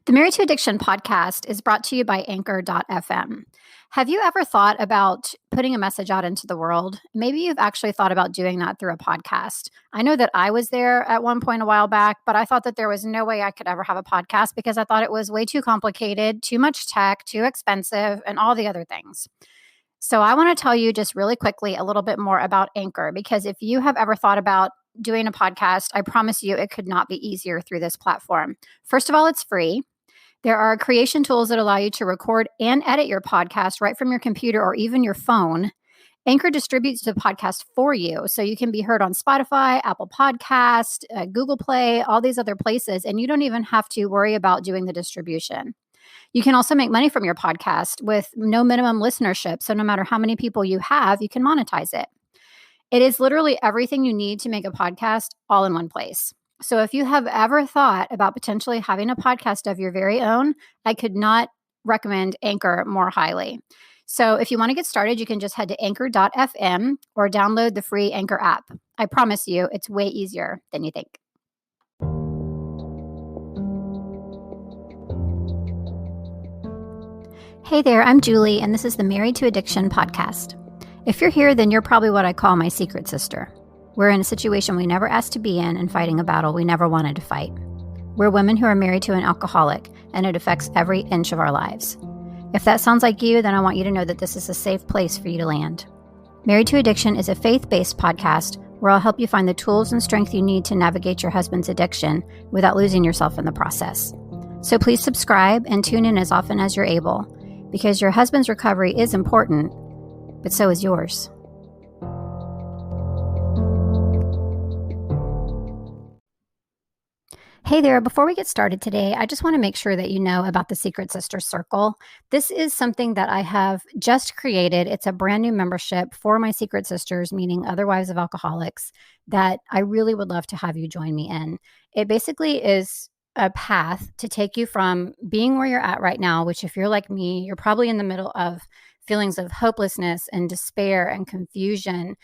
The Married to Addiction podcast is brought to you by Anchor.fm. Have you ever thought about putting a message out into the world? Maybe you've actually thought about doing that through a podcast. I know that I was there at one point a while back, but I thought that there was no way I could ever have a podcast because I thought it was way too complicated, too much tech, too expensive, and all the other things. So I want to tell you just really quickly a little bit more about Anchor, because if you have ever thought about doing a podcast, I promise you it could not be easier through this platform. First of all, it's free. There are creation tools that allow you to record and edit your podcast right from your computer or even your phone. Anchor distributes the podcast for you, so you can be heard on Spotify, Apple Podcast, Google Play, all these other places, and you don't even have to worry about doing the distribution. You can also make money from your podcast with no minimum listenership, so no matter how many people you have, you can monetize it. It is literally everything you need to make a podcast all in one place. So if you have ever thought about potentially having a podcast of your very own, I could not recommend Anchor more highly. So if you want to get started, you can just head to anchor.fm or download the free Anchor app. I promise you, it's way easier than you think. Hey there, I'm Julie, and this is the Married to Addiction podcast. If you're here, then you're probably what I call my secret sister. We're in a situation we never asked to be in and fighting a battle we never wanted to fight. We're women who are married to an alcoholic, and it affects every inch of our lives. If that sounds like you, then I want you to know that this is a safe place for you to land. Married to Addiction is a faith-based podcast where I'll help you find the tools and strength you need to navigate your husband's addiction without losing yourself in the process. So please subscribe and tune in as often as you're able, because your husband's recovery is important, but so is yours. Hey there, before we get started today, I just want to make sure that you know about the Secret Sister Circle. This is something that I have just created. It's a brand new membership for my Secret Sisters, meaning other wives of alcoholics, that I really would love to have you join me in. It basically is a path to take you from being where you're at right now, which if you're like me, you're probably in the middle of feelings of hopelessness and despair and confusion,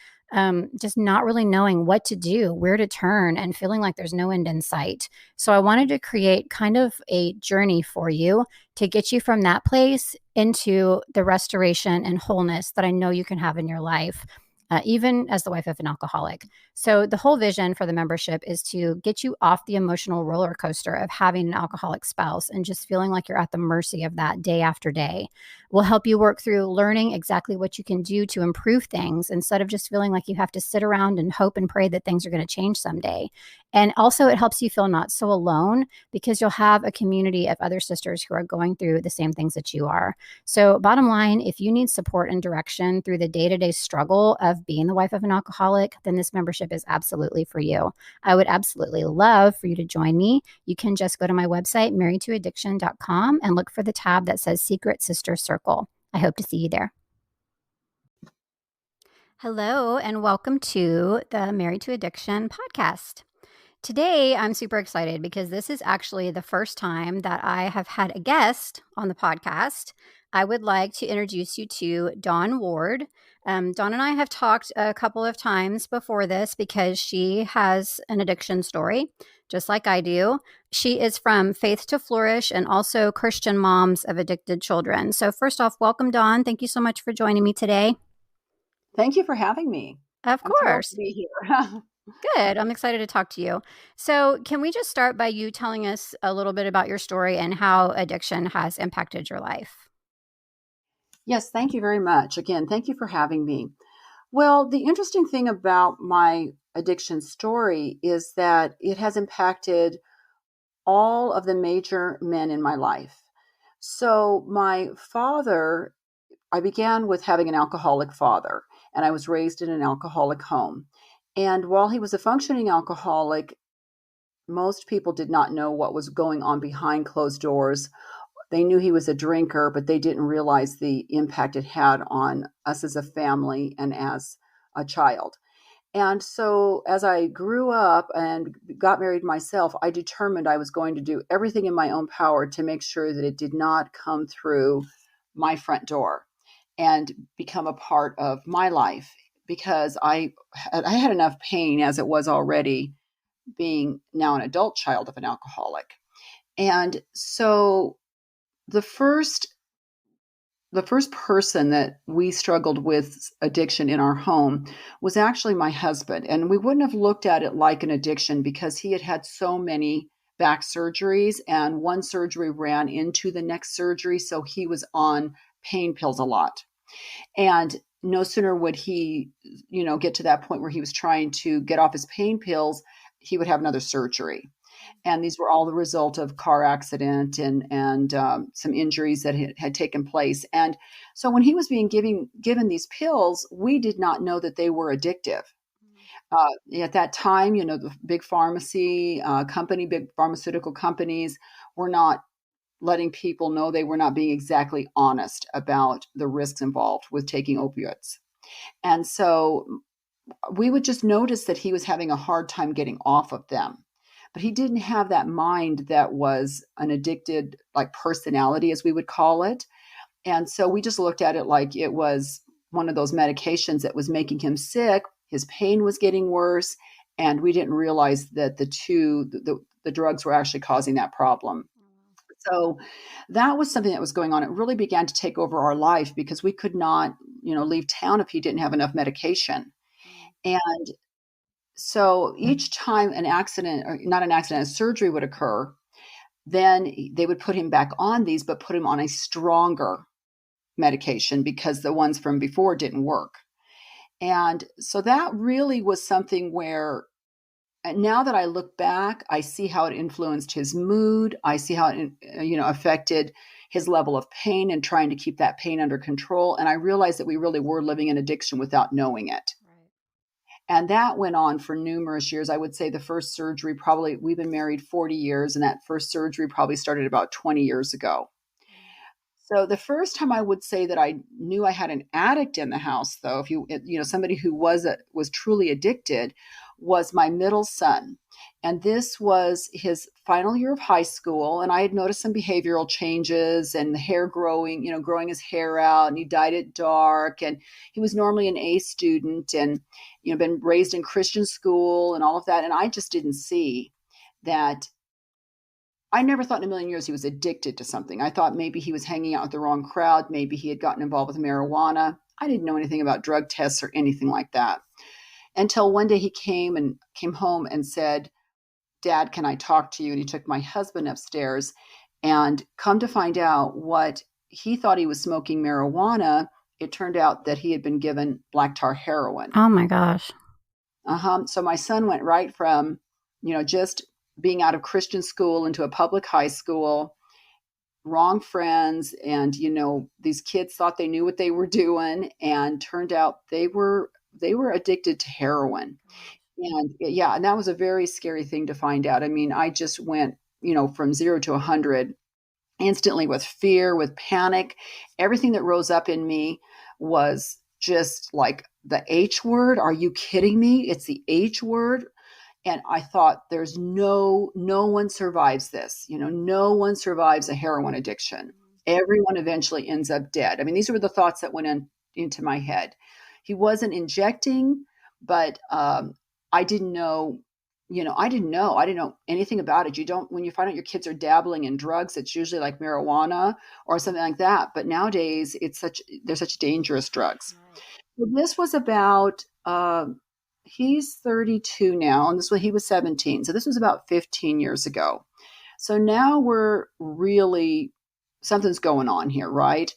just not really knowing what to do, where to turn, and feeling like there's no end in sight. So I wanted to create kind of a journey for you to get you from that place into the restoration and wholeness that I know you can have in your life, even as the wife of an alcoholic. So the whole vision for the membership is to get you off the emotional roller coaster of having an alcoholic spouse and just feeling like you're at the mercy of that day after day. We'll help you work through learning exactly what you can do to improve things instead of just feeling like you have to sit around and hope and pray that things are going to change someday. And also it helps you feel not so alone because you'll have a community of other sisters who are going through the same things that you are. So bottom line, if you need support and direction through the day-to-day struggle of being the wife of an alcoholic, then this membership is absolutely for you. I would absolutely love for you to join me. You can just go to my website, marriedtoaddiction.com, and look for the tab that says Secret Sister Circle. I hope to see you there. Hello, and welcome to the Married to Addiction podcast. Today, I'm super excited because this is actually the first time that I have had a guest on the podcast. I would like to introduce you to Dawn Ward. Dawn and I have talked a couple of times before this because she has an addiction story, just like I do. She is from Faith to Flourish and also Christian Moms of Addicted Children. So first off, welcome, Dawn. Thank you so much for joining me today. Thank you for having me. Of I'm thrilled course. to be here. Good. I'm excited to talk to you. So can we just start by you telling us a little bit about your story and how addiction has impacted your life? Yes, thank you very much. Again, thank you for having me. Well, the interesting thing about my addiction story is that it has impacted all of the major men in my life. So my father, I began with having an alcoholic father, and I was raised in an alcoholic home. And while he was a functioning alcoholic, most people did not know what was going on behind closed doors. They knew he was a drinker, but they didn't realize the impact it had on us as a family and as a child. And so as I grew up and got married myself, I determined I was going to do everything in my own power to make sure that it did not come through my front door and become a part of my life, because I had enough pain as it was already being now an adult child of an alcoholic. And so the first the first person that we struggled with addiction in our home was actually my husband. And we wouldn't have looked at it like an addiction because he had had so many back surgeries, and one surgery ran into the next surgery. So he was on pain pills a lot. And no sooner would he, get to that point where he was trying to get off his pain pills, he would have another surgery. And these were all the result of car accident and some injuries that had taken place. And so when he was being given these pills, we did not know that they were addictive. At that time, the big big pharmaceutical companies were not letting people know, they were not being exactly honest about the risks involved with taking opioids. And so we would just notice that he was having a hard time getting off of them. But he didn't have that mind that was an addicted, like, personality, as we would call it. And so we just looked at it like it was one of those medications that was making him sick. His pain was getting worse. And we didn't realize that the drugs were actually causing that problem. So that was something that was going on. It really began to take over our life because we could not, leave town if he didn't have enough medication. And so each time an accident, or not an accident, a surgery would occur, then they would put him back on these, but put him on a stronger medication because the ones from before didn't work. And so that really was something where, now that I look back, I see how it influenced his mood. I see how it, affected his level of pain and trying to keep that pain under control. And I realized that we really were living in addiction without knowing it. Right. And that went on for numerous years. I would say the first surgery, probably, we've been married 40 years, and that first surgery probably started about 20 years ago. So the first time I would say that I knew I had an addict in the house, though, somebody who was truly addicted, was my middle son. And this was his final year of high school. And I had noticed some behavioral changes and the hair growing, growing his hair out, and he dyed it dark. And he was normally an A student and, been raised in Christian school and all of that. And I just didn't see that. I never thought in a million years he was addicted to something. I thought maybe he was hanging out with the wrong crowd. Maybe he had gotten involved with marijuana. I didn't know anything about drug tests or anything like that until one day he came home and said, "Dad, can I talk to you?" And he took my husband upstairs, and come to find out, what he thought he was smoking marijuana, it turned out that he had been given black tar heroin. Oh my gosh. So my son went right from, just being out of Christian school into a public high school, wrong friends, and these kids thought they knew what they were doing, and turned out they were addicted to heroin. And yeah, and that was a very scary thing to find out. I mean, I just went, from 0 to 100 instantly, with fear, with panic. Everything that rose up in me was just like the H word. Are you kidding me? It's the H word. And I thought, there's no one survives this. No one survives a heroin addiction. Everyone eventually ends up dead. I mean, these were the thoughts that went into my head. He wasn't injecting, but I didn't know. I didn't know anything about it. When you find out your kids are dabbling in drugs, it's usually like marijuana or something like that. But nowadays, they're such dangerous drugs. Right. So this was about, he's 32 now, and he was 17. So this was about 15 years ago. So now something's going on here, right?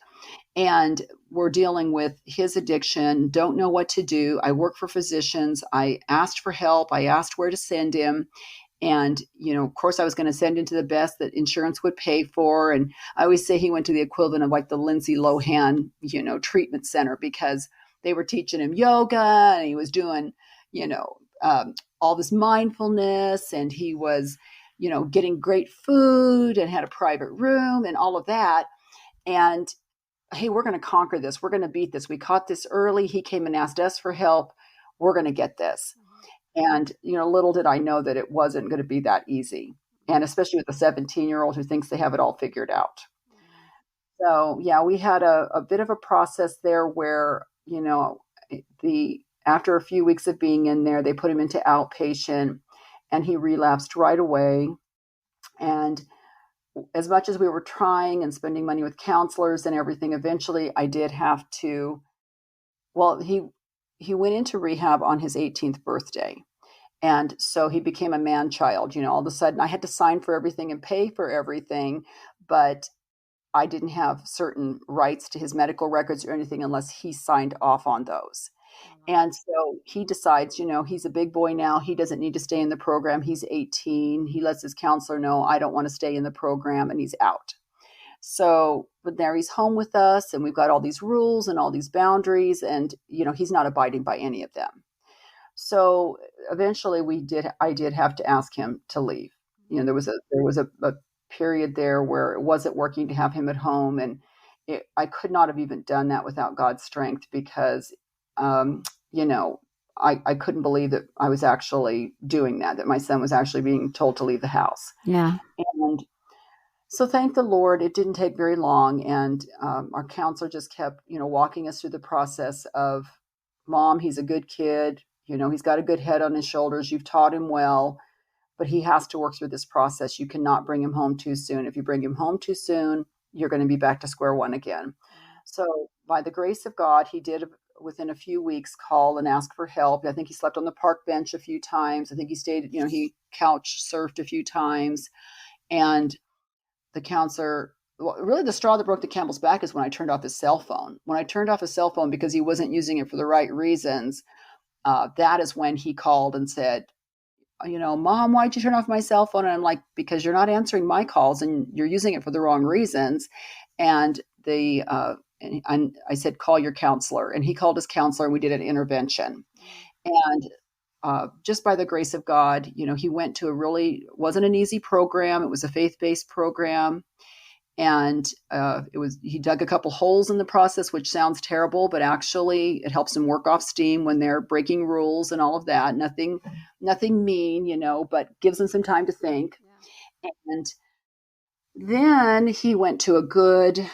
And we're dealing with his addiction, don't know what to do. I work for physicians. I asked for help. I asked where to send him. And, of course, I was going to send him to the best that insurance would pay for. And I always say he went to the equivalent of like the Lindsay Lohan, treatment center, because they were teaching him yoga, and he was doing, all this mindfulness, and he was, getting great food and had a private room and all of that. And hey, we're going to conquer this. We're going to beat this. We caught this early. He came and asked us for help. We're going to get this. And, little did I know that it wasn't going to be that easy. And especially with a 17-year-old who thinks they have it all figured out. So, yeah, we had a bit of a process there where, after a few weeks of being in there, they put him into outpatient, and he relapsed right away. And as much as we were trying and spending money with counselors and everything, eventually I did have to. Well, he went into rehab on his 18th birthday. And so he became a man child. All of a sudden I had to sign for everything and pay for everything, but I didn't have certain rights to his medical records or anything unless he signed off on those. Oh, wow. And so he decides, he's a big boy now. He doesn't need to stay in the program. He's 18. He lets his counselor know, I don't want to stay in the program, and he's out. So, but there he's home with us, and we've got all these rules and all these boundaries, and he's not abiding by any of them. So eventually I did have to ask him to leave. There was a period there where it wasn't working to have him at home, and I could not have even done that without God's strength, because um, you know I couldn't believe that I was actually doing that my son was actually being told to leave the house. Yeah. And so thank the Lord, it didn't take very long, and our counselor just kept, walking us through the process of, Mom, he's a good kid. He's got a good head on his shoulders. You've taught him well, but he has to work through this process. You cannot bring him home too soon. If you bring him home too soon, you're going to be back to square one again. So by the grace of God, he did within a few weeks call and ask for help. I think he slept on the park bench a few times. I think he stayed, he couch surfed a few times. And the counselor, well, really the straw that broke the camel's back is when I turned off his cell phone. When I turned off his cell phone because he wasn't using it for the right reasons, that is when he called and said, Mom, why'd you turn off my cell phone? And I'm like, because you're not answering my calls and you're using it for the wrong reasons. And and I said, call your counselor. And he called his counselor, and we did an intervention. And just by the grace of God, he went to wasn't an easy program. It was a faith-based program. And he dug a couple holes in the process, which sounds terrible, but actually it helps them work off steam when they're breaking rules and all of that. Nothing mean, but gives them some time to think. Yeah. And then he went to a good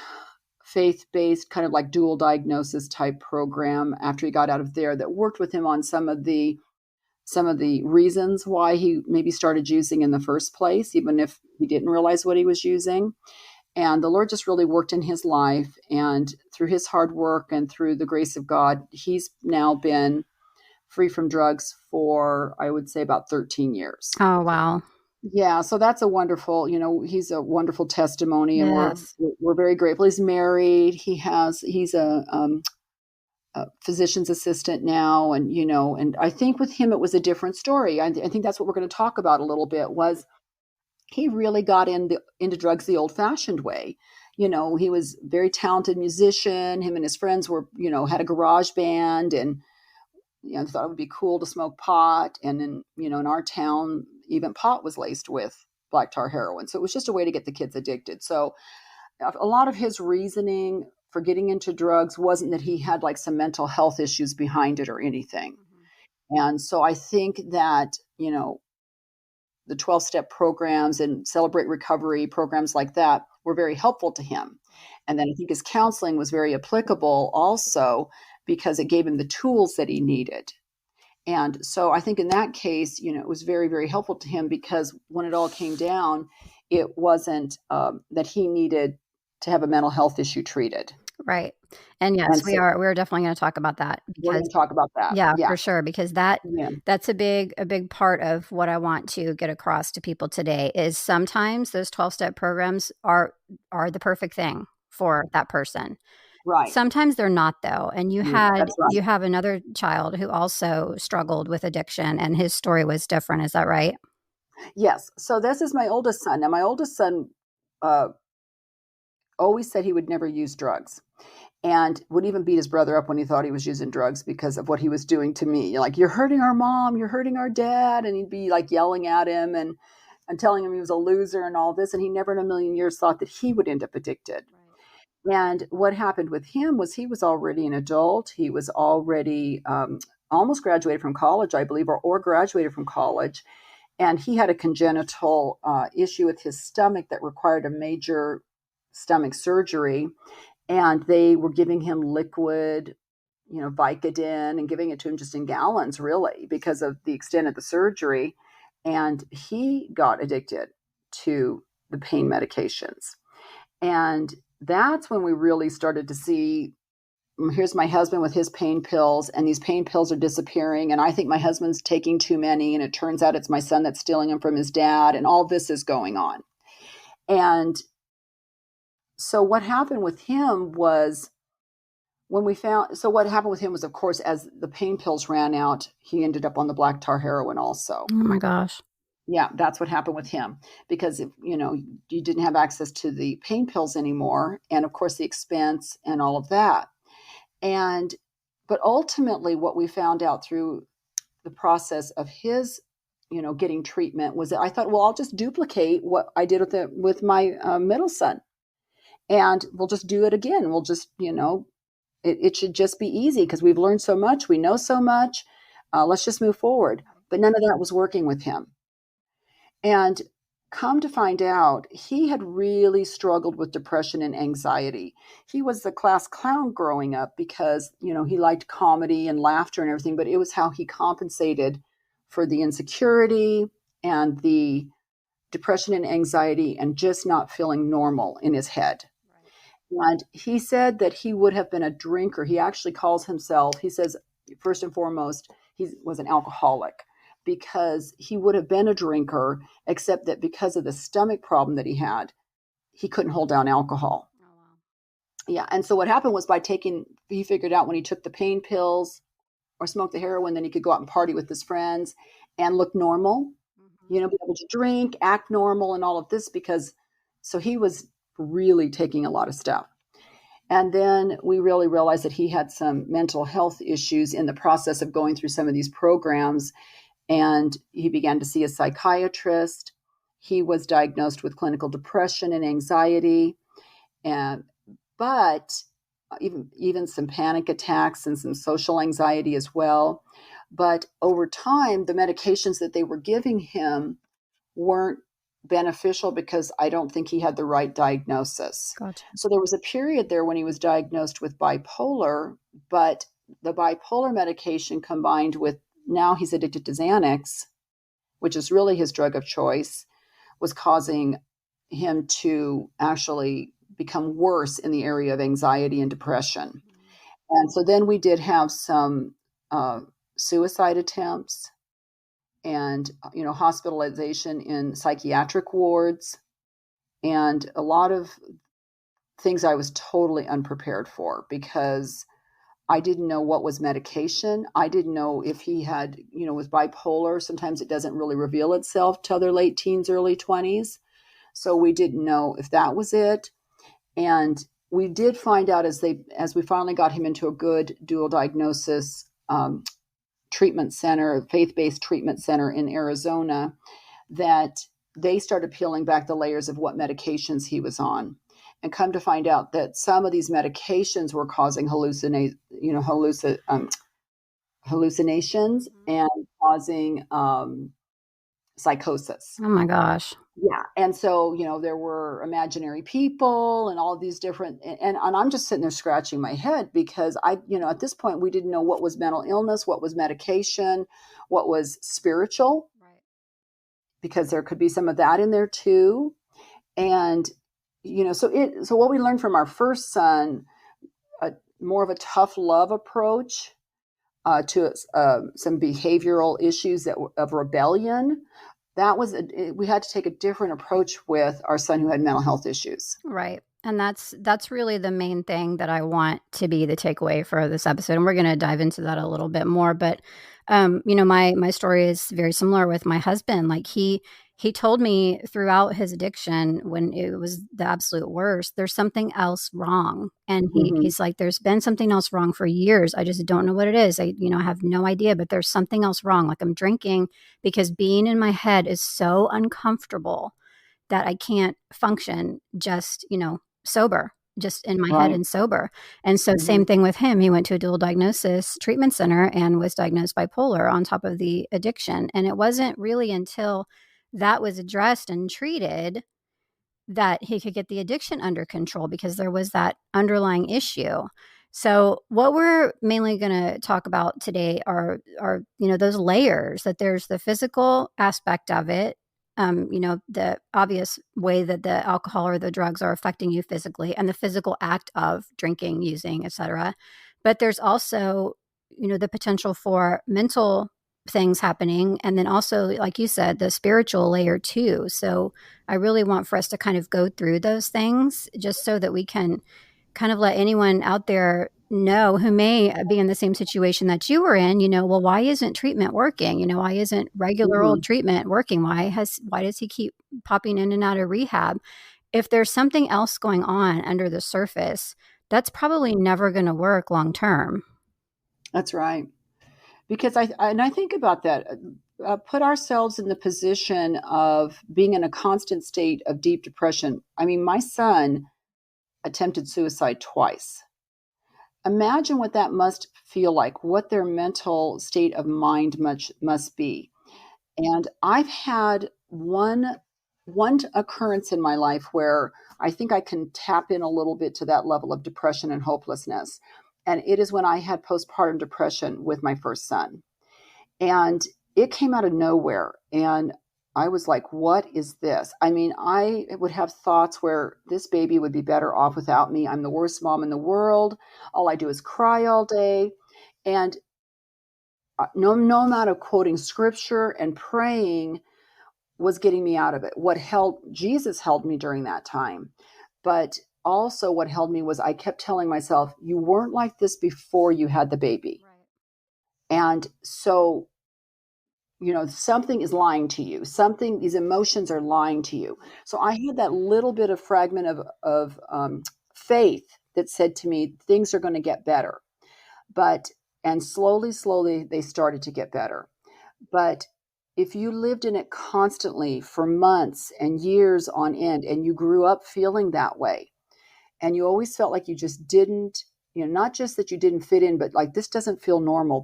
faith-based kind of like dual diagnosis type program after he got out of there that worked with him on some of the reasons why he maybe started using in the first place, even if he didn't realize what he was using. And the Lord just really worked in his life, and through his hard work and through the grace of God, he's now been free from drugs for, I would say, about 13 years. Oh, wow. Yeah, so that's a wonderful, he's a wonderful testimony, and Yes. we're very grateful. He's married. He's a physician's assistant now, and and I think with him it was a different story. I think that's what we're going to talk about a little bit. Was he really got into drugs the old-fashioned way? He was a very talented musician. Him and his friends were, had a garage band, and thought it would be cool to smoke pot. And then, in our town, even pot was laced with black tar heroin. So it was just a way to get the kids addicted. So a lot of his reasoning for getting into drugs wasn't that he had like some mental health issues behind it or anything. Mm-hmm. And so I think that, the 12-step programs and Celebrate Recovery programs like that were very helpful to him. And then I think his counseling was very applicable also, because it gave him the tools that he needed. And so I think in that case, it was very, very helpful to him, because when it all came down, it wasn't that he needed to have a mental health issue treated. Right. And yes, And so we're definitely going to talk about that, we're going because to talk about that. yeah, Yeah. for sure, because that's a big part of what I want to get across to people today is sometimes those 12-step programs are the perfect thing for that person. Right. Sometimes they're not, though. And That's right. you have another child who also struggled with addiction, and his story was different. Is that right? Yes. So this is my oldest son. Now, my oldest son always said he would never use drugs, and would even beat his brother up when he thought he was using drugs because of what he was doing to me. You're like, you're hurting our mom, you're hurting our dad. And he'd be like yelling at him and telling him he was a loser and all this. And he never in a million years thought that he would end up addicted. Right. And what happened with him was he was already an adult. He was already almost graduated from college, I believe, or graduated from college. And he had a congenital issue with his stomach that required a major stomach surgery. And they were giving him liquid, Vicodin, and giving it to him just in gallons, really, because of the extent of the surgery. And he got addicted to the pain medications. And that's when we really started to see, here's my husband with his pain pills, and these pain pills are disappearing. And I think my husband's taking too many. And it turns out it's my son that's stealing them from his dad. And all this is going on. And so what happened with him was what happened with him was, of course, as the pain pills ran out, he ended up on the black tar heroin also. Oh my gosh. Yeah, that's what happened with him because if, you didn't have access to the pain pills anymore, and of course the expense and all of that. And but ultimately what we found out through the process of his getting treatment was that I thought, well, I'll just duplicate what I did with my middle son, and we'll just do it again. We'll just it should just be easy because we've learned so much, we know so much. Let's just move forward. But none of that was working with him. And come to find out, he had really struggled with depression and anxiety. He was the class clown growing up because, he liked comedy and laughter and everything, but it was how he compensated for the insecurity and the depression and anxiety and just not feeling normal in his head. And he said that he would have been a drinker. He actually calls himself, he says, first and foremost, he was an alcoholic because he would have been a drinker, except that because of the stomach problem that he had, he couldn't hold down alcohol. Oh, wow. Yeah. And so what happened was he figured out when he took the pain pills or smoked the heroin, then he could go out and party with his friends and look normal, be able to drink, act normal and all of this so he was really taking a lot of stuff. And then we really realized that he had some mental health issues in the process of going through some of these programs. And he began to see a psychiatrist. He was diagnosed with clinical depression and anxiety, but even some panic attacks and some social anxiety as well. But over time, the medications that they were giving him weren't beneficial because I don't think he had the right diagnosis. Gotcha. So there was a period there when he was diagnosed with bipolar, but the bipolar medication combined with now he's addicted to Xanax, which is really his drug of choice, was causing him to actually become worse in the area of anxiety and depression. And so then we did have some suicide attempts and hospitalization in psychiatric wards and a lot of things I was totally unprepared for because I didn't know what was medication. I didn't know if he had, was bipolar. Sometimes it doesn't really reveal itself till their late teens, early 20s. So we didn't know if that was it. And we did find out as we finally got him into a good dual diagnosis treatment center, faith-based treatment center in Arizona, that they started peeling back the layers of what medications he was on. And come to find out that some of these medications were causing hallucinations and causing psychosis. Oh my gosh. Yeah. And so, there were imaginary people and all of these different, and I'm just sitting there scratching my head because at this point, we didn't know what was mental illness, what was medication, what was spiritual, Right. because there could be some of that in there too. And, so what we learned from our first son, more of a tough love approach to some behavioral issues of rebellion. We had to take a different approach with our son who had mental health issues. Right. And that's really the main thing that I want to be the takeaway for this episode. And we're going to dive into that a little bit more. But, my story is very similar with my husband. Like he told me throughout his addiction when it was the absolute worst, there's something else wrong. And he's like, there's been something else wrong for years. I just don't know what it is. I have no idea, but there's something else wrong. Like I'm drinking because being in my head is so uncomfortable that I can't function just, sober, just in my head Right. and sober. And so same thing with him. He went to a dual diagnosis treatment center and was diagnosed bipolar on top of the addiction. And it wasn't really until that was addressed and treated that he could get the addiction under control because there was that underlying issue. So what we're mainly going to talk about today are those layers, that there's the physical aspect of it, the obvious way that the alcohol or the drugs are affecting you physically and the physical act of drinking, using, etc. But there's also, the potential for mental things happening. And then also, like you said, the spiritual layer too. So I really want for us to kind of go through those things just so that we can kind of let anyone out there know who may be in the same situation that you were in, well, why isn't treatment working? Why isn't regular old Mhm. treatment working? Why does he keep popping in and out of rehab? If there's something else going on under the surface, that's probably never going to work long term. That's right. Because I think about that. Put ourselves in the position of being in a constant state of deep depression. I mean, my son attempted suicide twice. Imagine what that must feel like, what their mental state of mind must be. And I've had one occurrence in my life where I think I can tap in a little bit to that level of depression and hopelessness. And it is when I had postpartum depression with my first son. And it came out of nowhere. And I was like, what is this? I mean, I would have thoughts where this baby would be better off without me. I'm the worst mom in the world. All I do is cry all day. And no amount of quoting scripture and praying was getting me out of it. What held Jesus held me during that time. But also what held me was I kept telling myself, you weren't like this before you had the baby. Right. And so something is lying to you, something, these emotions are lying to you. So I had that little bit of fragment of faith that said to me things are going to get better. But and slowly they started to get better. But if you lived in it constantly for months and years on end and you grew up feeling that way and you always felt like you just didn't, not just that you didn't fit in, but like this doesn't feel normal,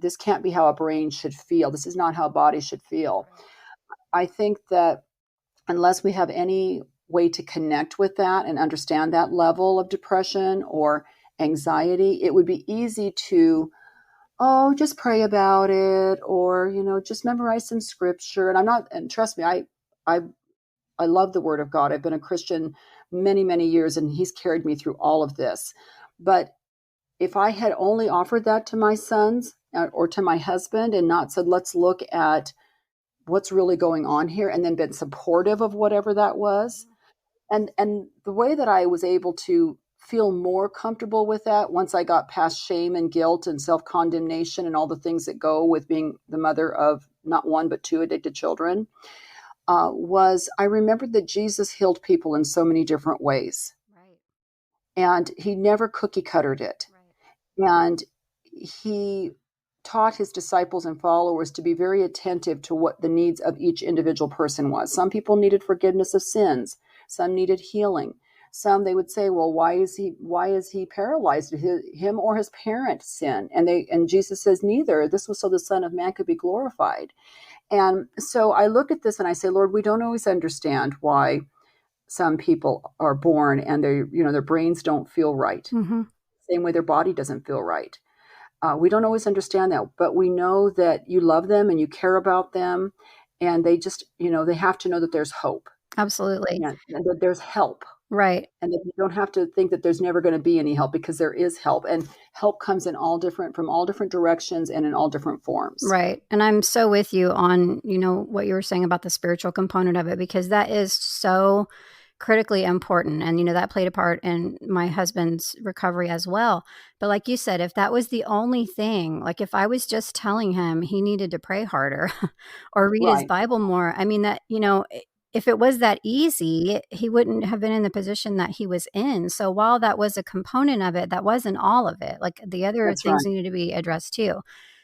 this can't be how a brain should feel. This is not how a body should feel. Right. I think that unless we have any way to connect with that and understand that level of depression or anxiety, it would be easy to, oh, just pray about it, or, just memorize some scripture. And I'm not, and trust me, I, I love the word of God. I've been a Christian many, many years and he's carried me through all of this. But if I had only offered that to my sons or to my husband and not said, let's look at what's really going on here and then been supportive of whatever that was. Mhm. And the way that I was able to feel more comfortable with that once I got past shame and guilt and self-condemnation and all the things that go with being the mother of not one but two addicted children, was I remembered that Jesus healed people in so many different ways. Right. And he never cookie cuttered it. Right. And he taught his disciples and followers to be very attentive to what the needs of each individual person was. Some people needed forgiveness of sins, some needed healing. Some they would say, well, why is he paralyzed? Him or his parent sin? And Jesus says neither. This was so the Son of Man could be glorified. And so I look at this and I say, Lord, we don't always understand why some people are born and their brains don't feel right. Mm-hmm. Same way their body doesn't feel right. We don't always understand that, but we know that you love them and you care about them, and they just, they have to know that there's hope Absolutely. and that there's help, Right. and that you don't have to think that there's never going to be any help because there is help, and help comes in from all different directions and in all different forms. Right. And I'm so with you on, what you were saying about the spiritual component of it, because that is so critically important. And, that played a part in my husband's recovery as well. But like you said, if that was the only thing, like if I was just telling him he needed to pray harder or read his Right. Bible more, I mean, if it was that easy, he wouldn't have been in the position that he was in. So while that was a component of it, that wasn't all of it. Like the other That's things right. needed to be addressed too.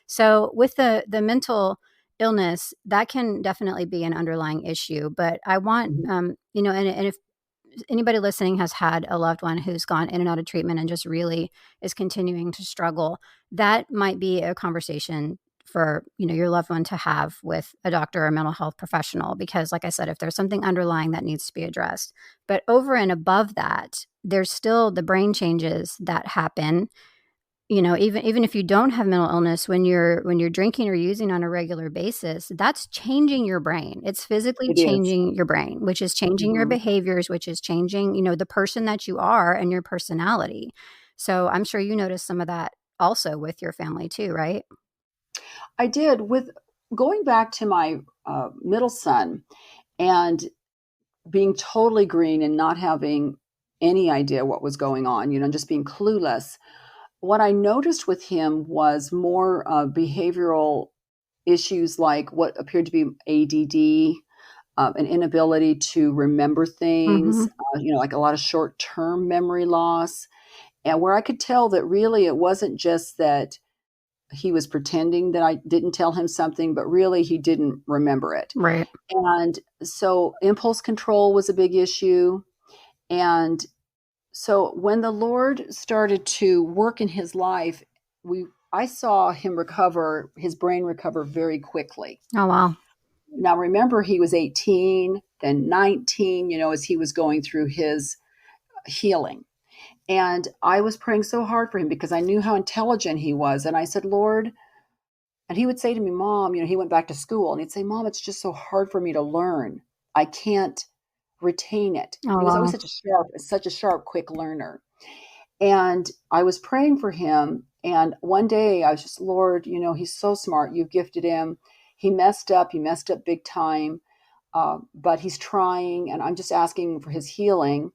So with the mental illness, that can definitely be an underlying issue. But I want, Mhm. and if anybody listening has had a loved one who's gone in and out of treatment and just really is continuing to struggle, that might be a conversation for your loved one to have with a doctor or a mental health professional, because like I said, if there's something underlying that needs to be addressed. But over and above that, there's still the brain changes that happen even if you don't have mental illness, when you're drinking or using on a regular basis, that's changing your brain. It's physically It is. changing your brain, which is changing your Mhm. behaviors, which is changing, the person that you are and your personality. So I'm sure you noticed some of that also with your family too, right? I did. With going back to my middle son and being totally green and not having any idea what was going on, just being clueless. What I noticed with him was more behavioral issues like what appeared to be ADD, an inability to remember things, Mhm. like a lot of short term memory loss. And where I could tell that really it wasn't just that he was pretending that I didn't tell him something, but really he didn't remember it. Right. And so impulse control was a big issue. And so when the Lord started to work in his life, I saw his brain recover very quickly. Oh, wow. Now remember he was 18, then 19, as he was going through his healing. And I was praying so hard for him because I knew how intelligent he was. And I said, Lord, and he would say to me, Mom, he went back to school and he'd say, Mom, it's just so hard for me to learn. I can't retain it. Oh, He was always wow. such a sharp, quick learner. And I was praying for him. And one day I was just, Lord, he's so smart. You've gifted him. He messed up. He messed up big time. But he's trying. And I'm just asking for his healing.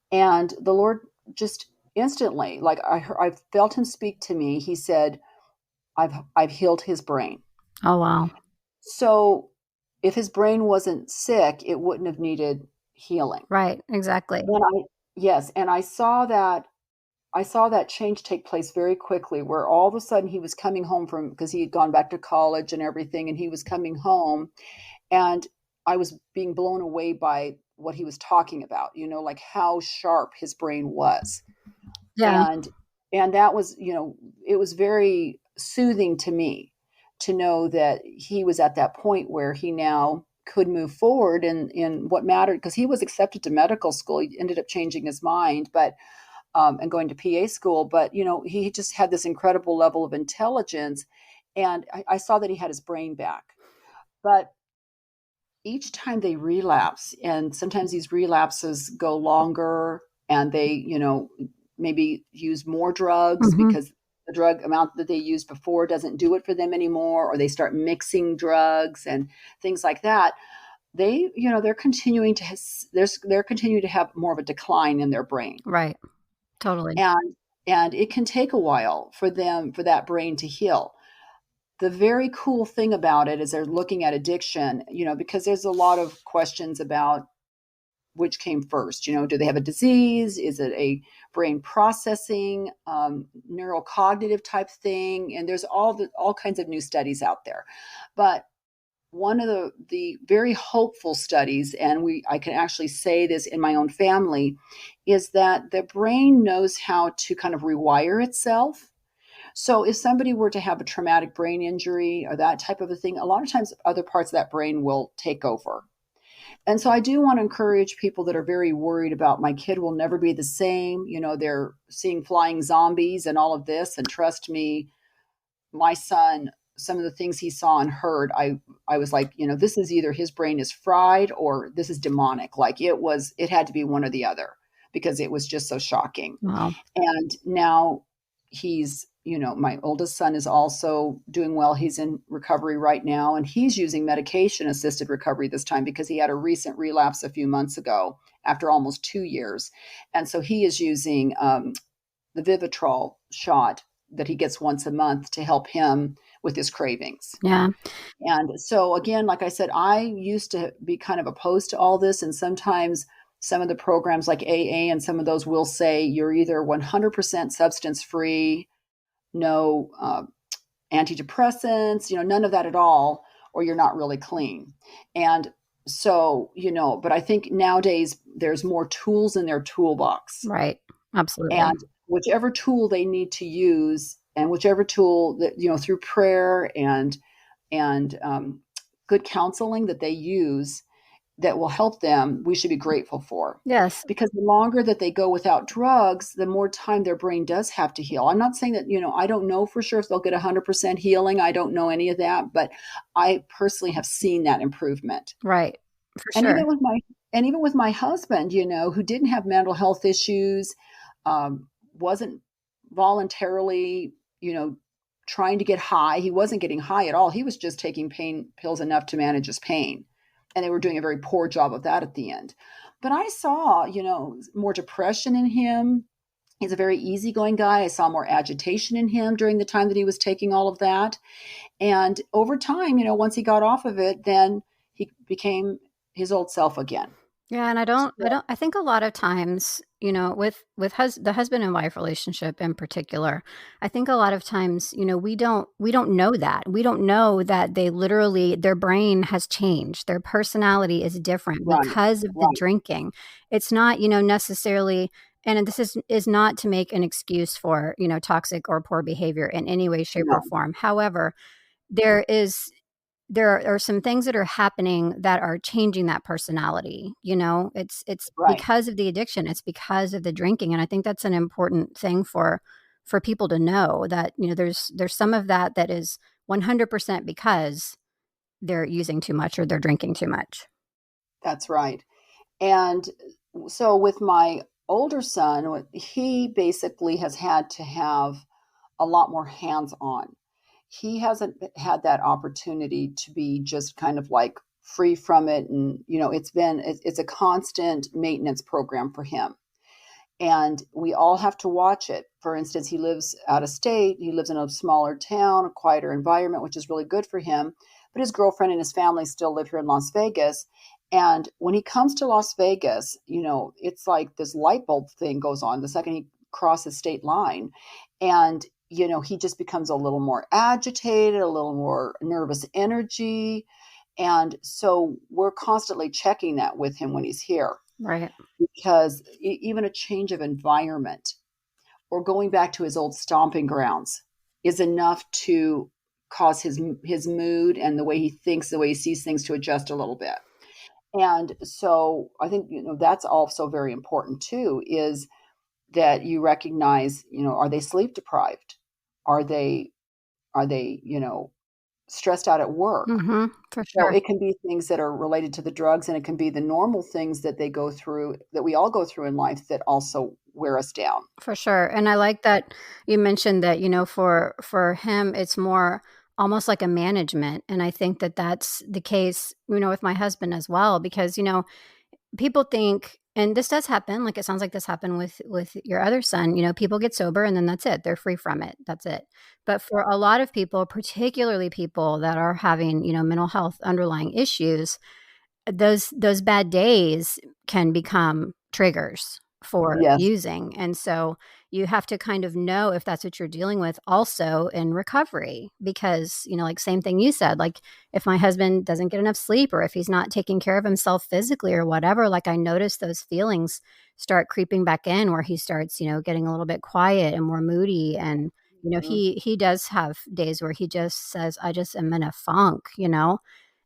And the Lord just instantly, like I felt him speak to me. He said, I've healed his brain. Oh, wow. So if his brain wasn't sick, it wouldn't have needed healing. Right. Exactly. And yes, and I saw that change take place very quickly where all of a sudden he was coming home because he had gone back to college and everything, and he was coming home, and I was being blown away by what he was talking about, like how sharp his brain was. Yeah. And that was, it was very soothing to me to know that he was at that point where he now could move forward in what mattered, because he was accepted to medical school. He ended up changing his mind, but and going to PA school, but he just had this incredible level of intelligence, and I saw that he had his brain back. But each time they relapse, and sometimes these relapses go longer, and they, maybe use more drugs Mhm. because the drug amount that they used before doesn't do it for them anymore, or they start mixing drugs and things like that. They're continuing to they're continuing to have more of a decline in their brain, Right. Totally. and it can take a while for that brain to heal. The very cool thing about it is they're looking at addiction, because there's a lot of questions about which came first. Do they have a disease? Is it a brain processing, neurocognitive type thing? And there's all kinds of new studies out there. But one of the very hopeful studies, and I can actually say this in my own family, is that the brain knows how to kind of rewire itself. So if somebody were to have a traumatic brain injury or that type of a thing, a lot of times other parts of that brain will take over. And so I do want to encourage people that are very worried about my kid will never be the same. They're seeing flying zombies and all of this. And trust me, my son, some of the things he saw and heard, I was like, this is either his brain is fried or this is demonic. Like it had to be one or the other because it was just so shocking. Wow. And now he's, my oldest son is also doing well. He's in recovery right now, and he's using medication assisted recovery this time because he had a recent relapse a few months ago after almost 2 years. And so he is using the Vivitrol shot that he gets once a month to help him with his cravings. Yeah. And so, again, like I said, I used to be kind of opposed to all this. And sometimes some of the programs like AA and some of those will say you're either 100% substance free, no antidepressants, none of that at all, or you're not really clean. And so, but I think nowadays there's more tools in their toolbox. Right. Absolutely. And whichever tool they need to use, and whichever tool that, through prayer and good counseling that they use, that will help them, we should be grateful for. Yes. Because the longer that they go without drugs, the more time their brain does have to heal. I'm not saying that, I don't know for sure if they'll get 100% healing. I don't know any of that, but I personally have seen that improvement. Right. For And sure. even with my husband, who didn't have mental health issues, wasn't voluntarily, trying to get high. He wasn't getting high at all. He was just taking pain pills enough to manage his pain. And they were doing a very poor job of that at the end. But I saw, more depression in him. He's a very easygoing guy. I saw more agitation in him during the time that he was taking all of that. And over time, once he got off of it, then he became his old self again. Yeah, and So, I think a lot of times, the husband and wife relationship in particular, I think a lot of times, we don't know that. We don't know that they literally their brain has changed. Their personality is different right, because of the right. drinking. It's not, necessarily, and this is not to make an excuse for, toxic or poor behavior in any way, shape, or No, form. However, there is there are some things that are happening that are changing that personality. It's right. because of the addiction, it's because of the drinking, and I think that's an important thing for people to know, that there's some of that that is 100% because they're using too much or they're drinking too much. That's right. And so with my older son, he basically has had to have a lot more hands on. He hasn't had that opportunity to be just kind of like free from it. And, it's a constant maintenance program for him. And we all have to watch it. For instance, he lives out of state. He lives in a smaller town, a quieter environment, which is really good for him. But his girlfriend and his family still live here in Las Vegas. And when he comes to Las Vegas, it's like this light bulb thing goes on the second he crosses state line. And, he just becomes a little more agitated, a little more nervous energy. And so we're constantly checking that with him when he's here, Right. because even a change of environment or going back to his old stomping grounds is enough to cause his mood and the way he thinks, the way he sees things, to adjust a little bit. And so I think that's also very important too, is that you recognize, are they sleep deprived? Are they stressed out at work? For So sure. it can be things that are related to the drugs, and it can be the normal things that they go through, that we all go through in life, that also wear us down. For sure. And I like that you mentioned that, for him, it's more almost like a management. And I think that that's the case, with my husband as well, because, people think, and this does happen, like it sounds like this happened with your other son, people get sober and then that's it. They're free from it. That's it. But for a lot of people, particularly people that are having, mental health underlying issues, those bad days can become triggers for Yes, using. And so you have to kind of know if that's what you're dealing with also in recovery, because, like same thing you said, like if my husband doesn't get enough sleep or if he's not taking care of himself physically or whatever, like I notice those feelings start creeping back in, where he starts, getting a little bit quiet and more moody. And mhm, he does have days where he just says, I just am in a funk, and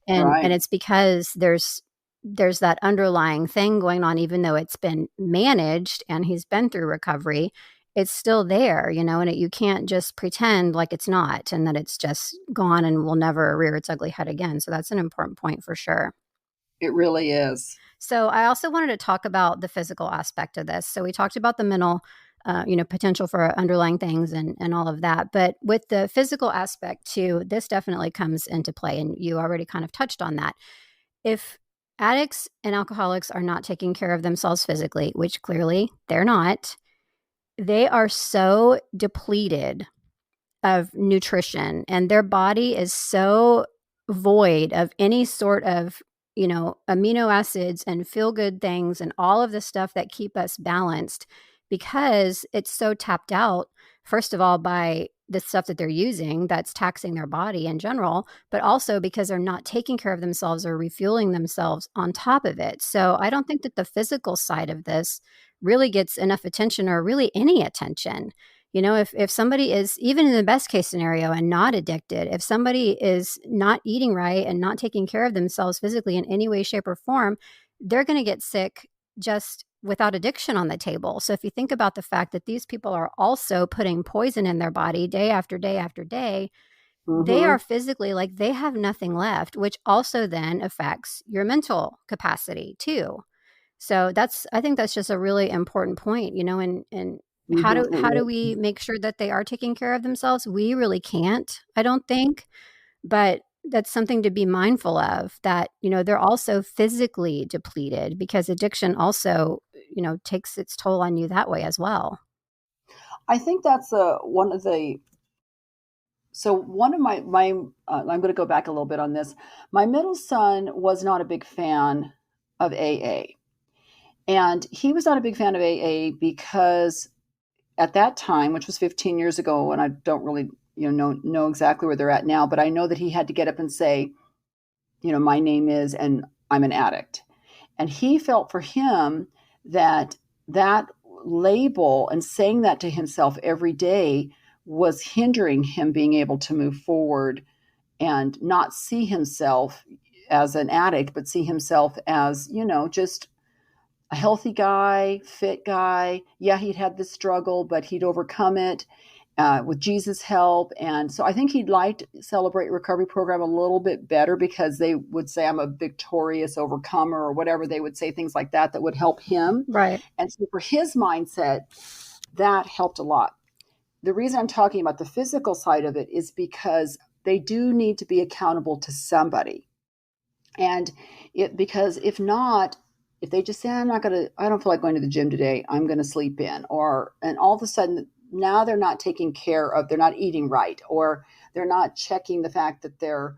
right. it's because there's that underlying thing going on. Even though it's been managed and he's been through recovery, it's still there, and you can't just pretend like it's not, and that it's just gone and will never rear its ugly head again. So that's an important point for sure. It really is. So I also wanted to talk about the physical aspect of this. So we talked about the mental, potential for underlying things and all of that. But with the physical aspect too, this definitely comes into play. And you already kind of touched on that. If addicts and alcoholics are not taking care of themselves physically, which clearly they're not, they are so depleted of nutrition, and their body is so void of any sort of, amino acids and feel good things and all of the stuff that keep us balanced, because it's so tapped out, first of all, by the stuff that they're using that's taxing their body in general, but also because they're not taking care of themselves or refueling themselves on top of it. So I don't think that the physical side of this really gets enough attention, or really any attention. If somebody is, even in the best case scenario and not addicted, if somebody is not eating right and not taking care of themselves physically in any way, shape, or form, they're going to get sick just without addiction on the table. So if you think about the fact that these people are also putting poison in their body day after day after day, they are Mm-hmm. physically like they have nothing left, which also then affects your mental capacity too. So I think that's just a really important point, and how do Mm-hmm. It how do really. we make sure that they are taking care of themselves? We really can't, I don't think, but that's something to be mindful of, that, they're also physically depleted because addiction also, takes its toll on you that way as well. I think that's one of the. So one of my I'm going to go back a little bit on this. My middle son was not a big fan of AA, and he was not a big fan of AA because at that time, which was 15 years ago, and I don't really know exactly where they're at now, but I know that he had to get up and say, my name is, and I'm an addict. And he felt for him that that label and saying that to himself every day was hindering him being able to move forward and not see himself as an addict, but see himself as, just a healthy guy, fit guy. Yeah, he'd had this struggle, but he'd overcome it with Jesus' help. And so I think he'd liked Celebrate Recovery Program a little bit better because they would say, I'm a victorious overcomer, or whatever. They would say things like that would help him. Right. And so for his mindset, that helped a lot. The reason I'm talking about the physical side of it is because they do need to be accountable to somebody. And because if not, if they just say, I don't feel like going to the gym today, I'm going to sleep in, and all of a sudden now they're not taking care of, they're not eating right, or they're not checking the fact that they're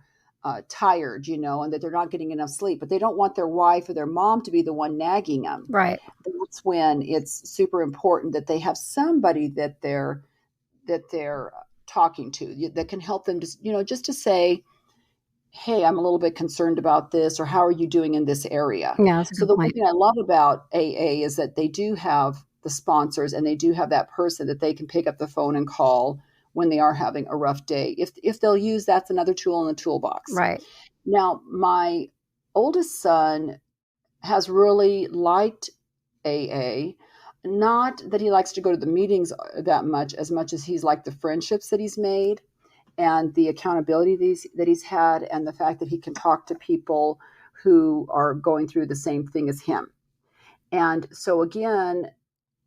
tired, and that they're not getting enough sleep, but they don't want their wife or their mom to be the one nagging them. Right. That's when it's super important that they have somebody that they're talking to that can help them just to say, hey, I'm a little bit concerned about this, or how are you doing in this area? Yeah, that's a So good the one point. thing I love about AA is that they do have the sponsors, and they do have that person that they can pick up the phone and call when they are having a rough day. If they'll use, that's another tool in the toolbox. Right. Now, my oldest son has really liked AA. Not that he likes to go to the meetings that much as he's liked the friendships that he's made and the accountability that he's had, and the fact that he can talk to people who are going through the same thing as him. And so again,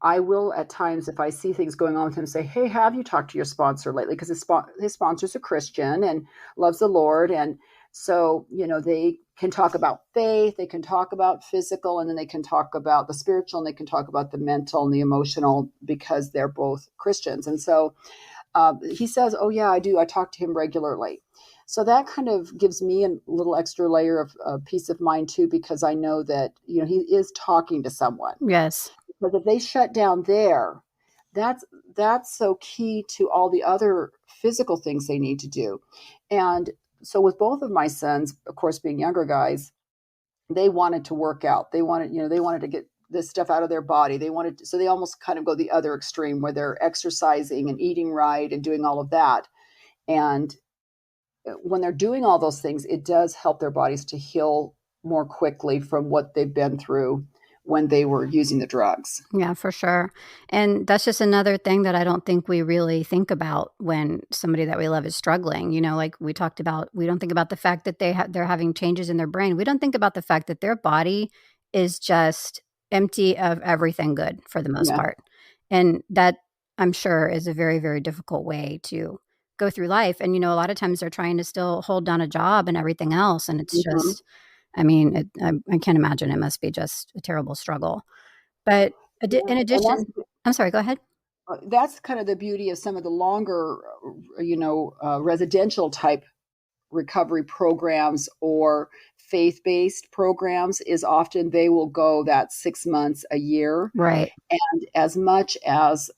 I will at times, if I see things going on with him, say, hey, have you talked to your sponsor lately? Because his sponsor's a Christian and loves the Lord. And so, they can talk about faith, they can talk about physical, and then they can talk about the spiritual, and they can talk about the mental and the emotional, because they're both Christians. And so he says, oh, yeah, I do. I talk to him regularly. So that kind of gives me a little extra layer of peace of mind, too, because I know that, he is talking to someone. Yes. Because if they shut down there, that's that's so key to all the other physical things they need to do. And so with both of my sons, of course, being younger guys, they wanted to work out. They wanted to get this stuff out of their body. So they almost kind of go the other extreme, where they're exercising and eating right and doing all of that. And when they're doing all those things, it does help their bodies to heal more quickly from what they've been through when they were using the drugs. Yeah, for sure. And that's just another thing that I don't think we really think about when somebody that we love is struggling. Like we talked about, we don't think about the fact that they're having changes in their brain. We don't think about the fact that their body is just empty of everything good for the most Yeah. part. And that, I'm sure, is a very, very difficult way to go through life. And a lot of times they're trying to still hold down a job and everything else, and it's Hmm. just, I mean, I can't imagine, it must be just a terrible struggle. But Yeah. in And that's addition, I'm sorry, go ahead. that's kind of the beauty of some of the longer, residential type recovery programs or faith-based programs, is often they will go that 6 months, a year. Right. And as much as,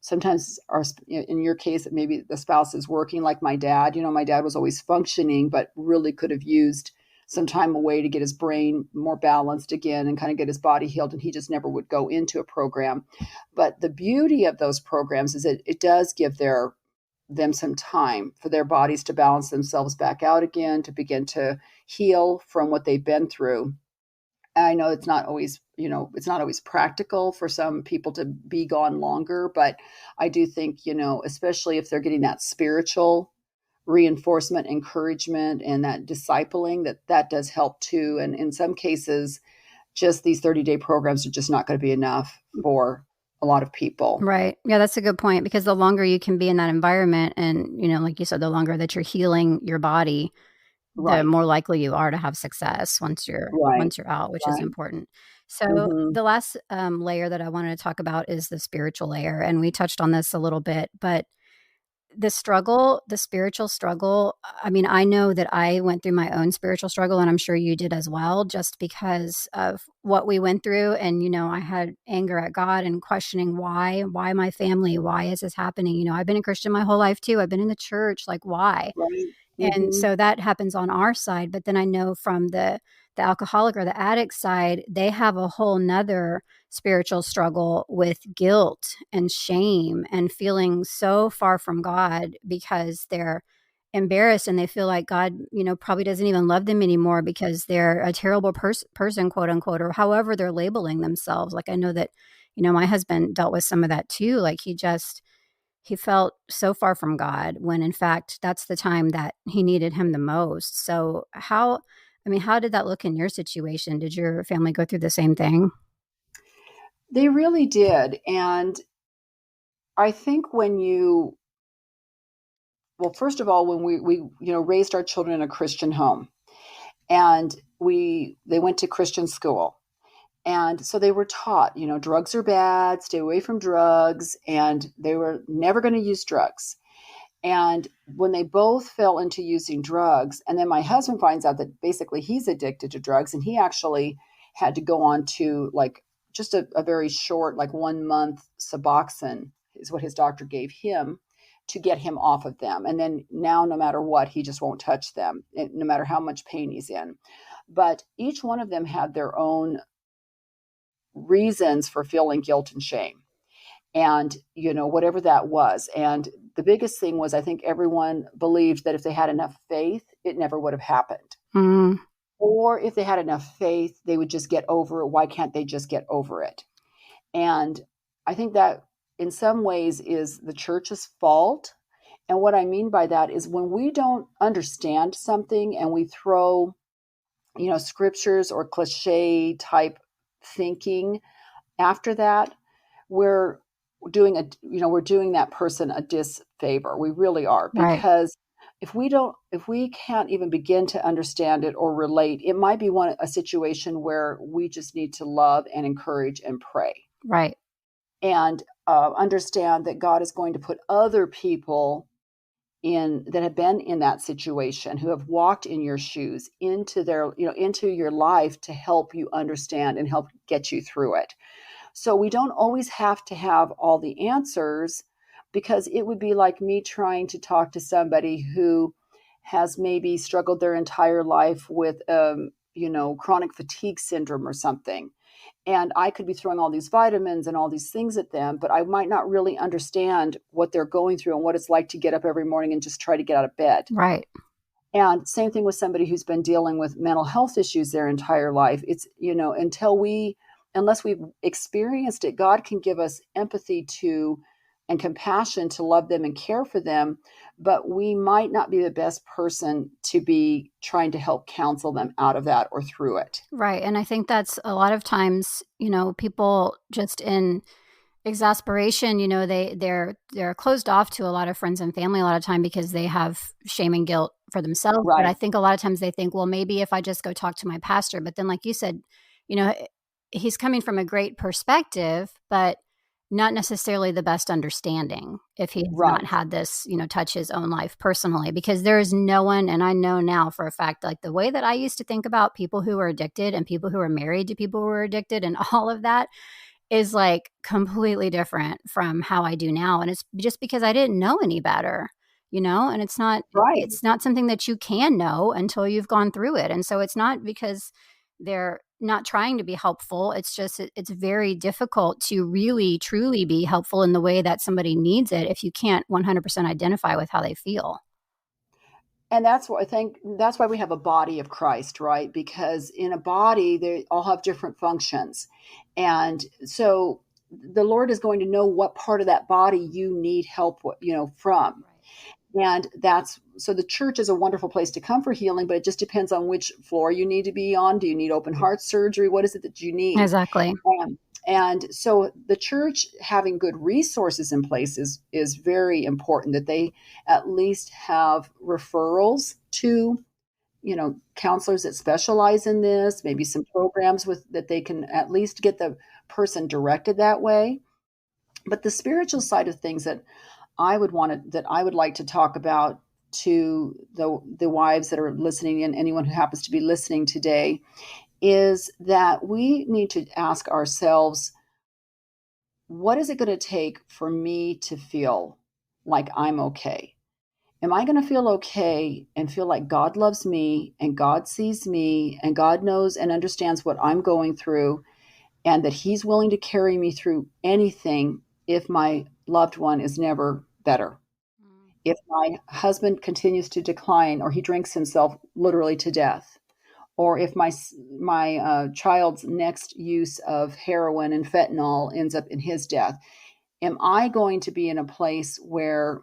sometimes in your case, maybe the spouse is working, like my dad. My dad was always functioning, but really could have used some time away to get his brain more balanced again and kind of get his body healed. And he just never would go into a program. But the beauty of those programs is that it does give them some time for their bodies to balance themselves back out again, to begin to heal from what they've been through. I know it's not always, it's not always practical for some people to be gone longer, but I do think, especially if they're getting that spiritual reinforcement, encouragement, and that discipling, that does help too. And in some cases, just these 30-day programs are just not going to be enough for a lot of people. Right. Yeah, that's a good point because the longer you can be in that environment and, like you said, the longer that you're healing your body, the Right, more likely you are to have success right, once you're out, which is right. important. So Hmm. the last layer that I wanted to talk about is the spiritual layer, and we touched on this a little bit, but the spiritual struggle, I mean, I know that I went through my own spiritual struggle, and I'm sure you did as well, just because of what we went through. And, I had anger at God and questioning why my family, why is this happening? I've been a Christian my whole life too. I've been in the church, like, why? Right. And Hmm. so that happens on our side. But then I know from the alcoholic or the addict side, they have a whole nother spiritual struggle with guilt and shame and feeling so far from God because they're embarrassed and they feel like God, probably doesn't even love them anymore because they're a terrible person, quote unquote, or however they're labeling themselves. Like I know that, my husband dealt with some of that too. Like he felt so far from God when in fact that's the time that he needed him the most. So how did that look in your situation? Did your family go through the same thing? They really did. And I think well, first of all, when we raised our children in a Christian home, and they went to Christian school. And so they were taught, drugs are bad, stay away from drugs, and they were never going to use drugs. And when they both fell into using drugs, and then my husband finds out that basically he's addicted to drugs, and he actually had to go on to like just a very short, like 1 month Suboxone is what his doctor gave him to get him off of them. And then now, no matter what, he just won't touch them, no matter how much pain he's in. But each one of them had their own reasons for feeling guilt and shame, and whatever that was. And the biggest thing was, I think everyone believed that if they had enough faith, it never would have happened, Mm, or if they had enough faith, they would just get over it. Why can't they just get over it? And I think that in some ways is the church's fault. And what I mean by that is when we don't understand something and we throw scriptures or cliche type thinking after that, we're we're doing that person a disfavor. We really are, right, because if we can't even begin to understand it or relate, it might be a situation where we just need to love and encourage and pray, right, and understand that God is going to put other people in that have been in that situation, who have walked in your shoes, into your life to help you understand and help get you through it. So we don't always have to have all the answers, because it would be like me trying to talk to somebody who has maybe struggled their entire life with chronic fatigue syndrome or something. And I could be throwing all these vitamins and all these things at them, but I might not really understand what they're going through and what it's like to get up every morning and just try to get out of bed. right, And same thing with somebody who's been dealing with mental health issues their entire life. It's, unless we've experienced it, God can give us empathy to and compassion to love them and care for them, but we might not be the best person to be trying to help counsel them out of that or through it. right. And I think that's a lot of times, people just in exasperation, they're closed off to a lot of friends and family a lot of time because they have shame and guilt for themselves. But I Right, think a lot of times they think, well, maybe if I just go talk to my pastor. But then, like you said, you know, he's coming from a great perspective, but not necessarily the best understanding if he has not right, had this, touch his own life personally. Because there is no one, and I know now for a fact, like the way that I used to think about people who are addicted and people who are married to people who are addicted and all of that is like completely different from how I do now. And it's just because I didn't know any better. and Right. it's not something that you can know until you've gone through it. And so it's not because they're not trying to be helpful. It's just it's very difficult to really truly be helpful in the way that somebody needs it if you can't 100% identify with how they feel. And that's what I think that's why we have a body of Christ, right? Because in a body, they all have different functions. And so the Lord is going to know what part of that body you need help with, from. Right. And that's so the church is a wonderful place to come for healing, but it just depends on which floor you need to be on. Do you need open heart surgery? What is it that you need? Exactly. And so the church having good resources in place is very important, that they at least have referrals to counselors that specialize in this, maybe some programs with that they can at least get the person directed that way. But the spiritual side of things that I would like to talk about to the wives that are listening and anyone who happens to be listening today is that we need to ask ourselves, what is it going to take for me to feel like I'm okay? Am I going to feel okay and feel like God loves me and God sees me and God knows and understands what I'm going through, and that He's willing to carry me through anything if my loved one is never better? Mm. If my husband continues to decline or he drinks himself literally to death, or if my child's next use of heroin and fentanyl ends up in his death, am I going to be in a place where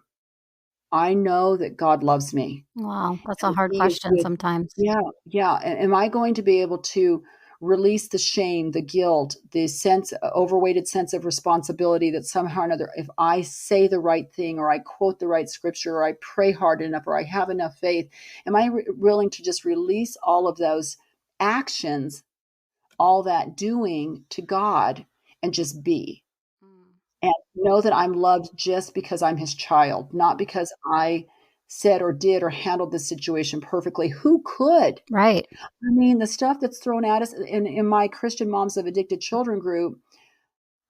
I know that God loves me Wow, that's a and hard He is question with? sometimes. Yeah, yeah. Am I going to be able to release the shame, the guilt, the overweighted sense of responsibility that somehow or another, if I say the right thing or I quote the right scripture or I pray hard enough or I have enough faith, am I willing to just release all of those actions, all that doing to God, and just be? Mm. And know that I'm loved just because I'm His child, not because I said or did or handled this situation perfectly. Who could? Right. I mean, the stuff that's thrown at us in my Christian Moms of Addicted Children group,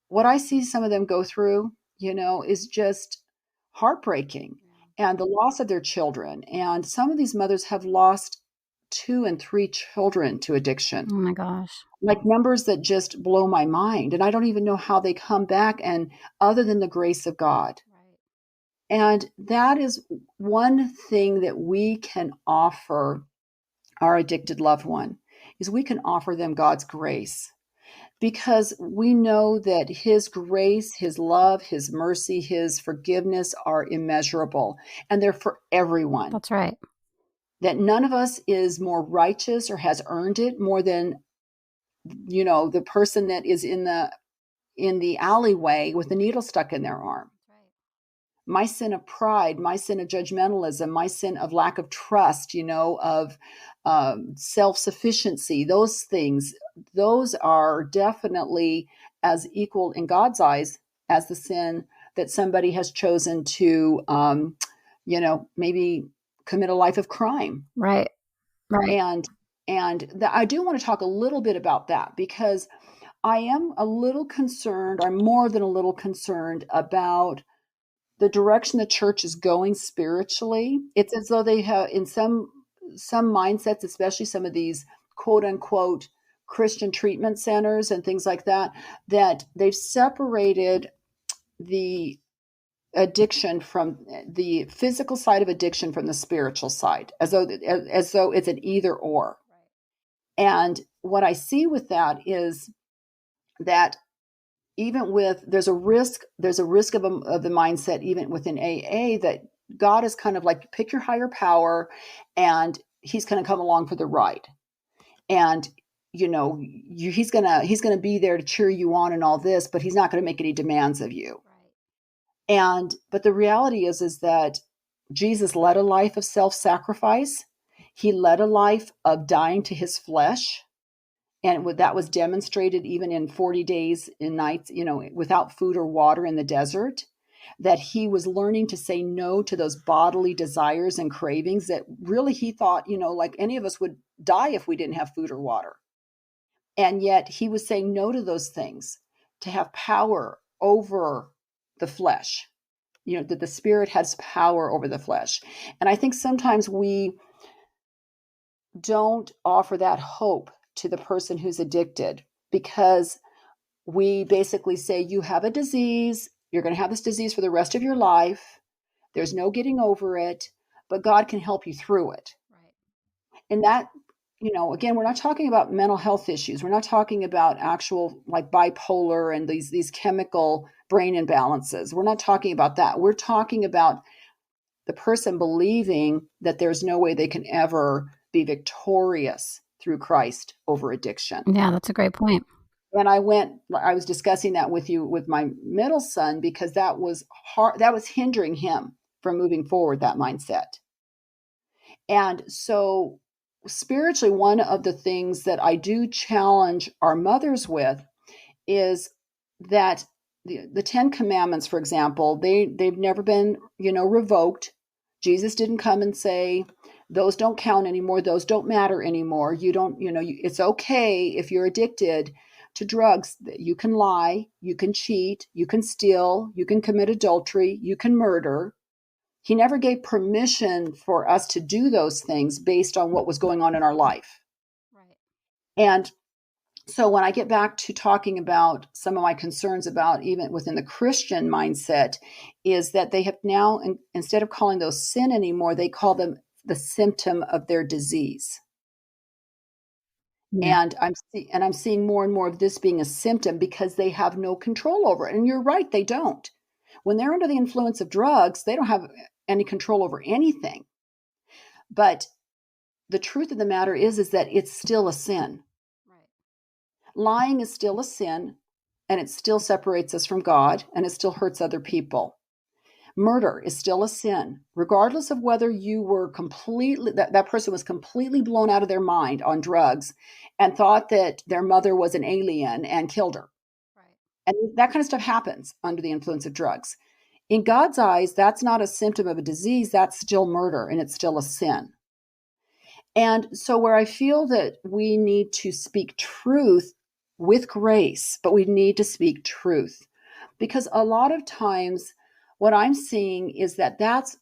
what I see some of them go through, is just heartbreaking. Yeah. And the loss of their children. And some of these mothers have lost 2 and 3 children to addiction, Oh my gosh. like numbers that just blow my mind. And I don't even know how they come back, and other than the grace of God. Right. And that is one thing that we can offer our addicted loved one, is we can offer them God's grace, because we know that His grace, His love, His mercy, His forgiveness are immeasurable, and they're for everyone. That's right. That none of us is more righteous or has earned it more than the person that is in the alleyway with the needle stuck in their arm. That's right. My sin of pride, my sin of judgmentalism, my sin of lack of trust, of self sufficiency, those things, those are definitely as equal in God's eyes as the sin that somebody has chosen to, maybe commit a life of crime. Right. Right. And I do want to talk a little bit about that, because I am a little concerned. I'm more than a little concerned about the direction the church is going spiritually. It's as though they have, in some mindsets, especially some of these quote unquote Christian treatment centers and things like that, that they've separated the addiction from the physical side of addiction from the spiritual side, as though it's an either or. Right. And what I see with that is that even with there's a risk of the mindset even within AA, that God is kind of like, pick your higher power and He's going to come along for the ride, and he's going to be there to cheer you on and all this, but He's not going to make any demands of you. Right. But the reality is that Jesus led a life of self-sacrifice. He led a life of dying to His flesh, and that was demonstrated even in 40 days and nights, without food or water in the desert, that He was learning to say no to those bodily desires and cravings that really He thought, like any of us would die if we didn't have food or water. And yet He was saying no to those things to have power over the flesh. that the spirit has power over the flesh. And I think sometimes we don't offer that hope to the person who's addicted, because we basically say, you have a disease, you're going to have this disease for the rest of your life, there's no getting over it, but God can help you through it. Right. And that, again, we're not talking about mental health issues, we're not talking about actual like bipolar and these chemical brain imbalances, we're not talking about that. We're talking about the person believing that there's no way they can ever be victorious through Christ over addiction. Yeah, that's a great point. And I was discussing that with you with my middle son, because that was hard, that was hindering him from moving forward, that mindset. And so spiritually, one of the things that I do challenge our mothers with is that the Ten Commandments, for example, they've never been, revoked. Jesus didn't come and say, those don't count anymore, those don't matter anymore. You don't, it's okay if you're addicted to drugs. You can lie, you can cheat, you can steal, you can commit adultery, you can murder. He never gave permission for us to do those things based on what was going on in our life. Right. And so when I get back to talking about some of my concerns about even within the Christian mindset, is that they have now, instead of calling those sin anymore, they call them the symptom of their disease. Yeah. And I'm seeing more and more of this being a symptom because they have no control over it. And you're right, they don't. When they're under the influence of drugs, they don't have any control over anything. But the truth of the matter is that it's still a sin. Right. Lying is still a sin, and it still separates us from God, and it still hurts other people. Murder is still a sin, regardless of whether you were that person was completely blown out of their mind on drugs and thought that their mother was an alien and killed her. Right. And that kind of stuff happens under the influence of drugs. In God's eyes, that's not a symptom of a disease, that's still murder, and it's still a sin. And so, where I feel that we need to speak truth with grace, but we need to speak truth, because a lot of times what I'm seeing is that that's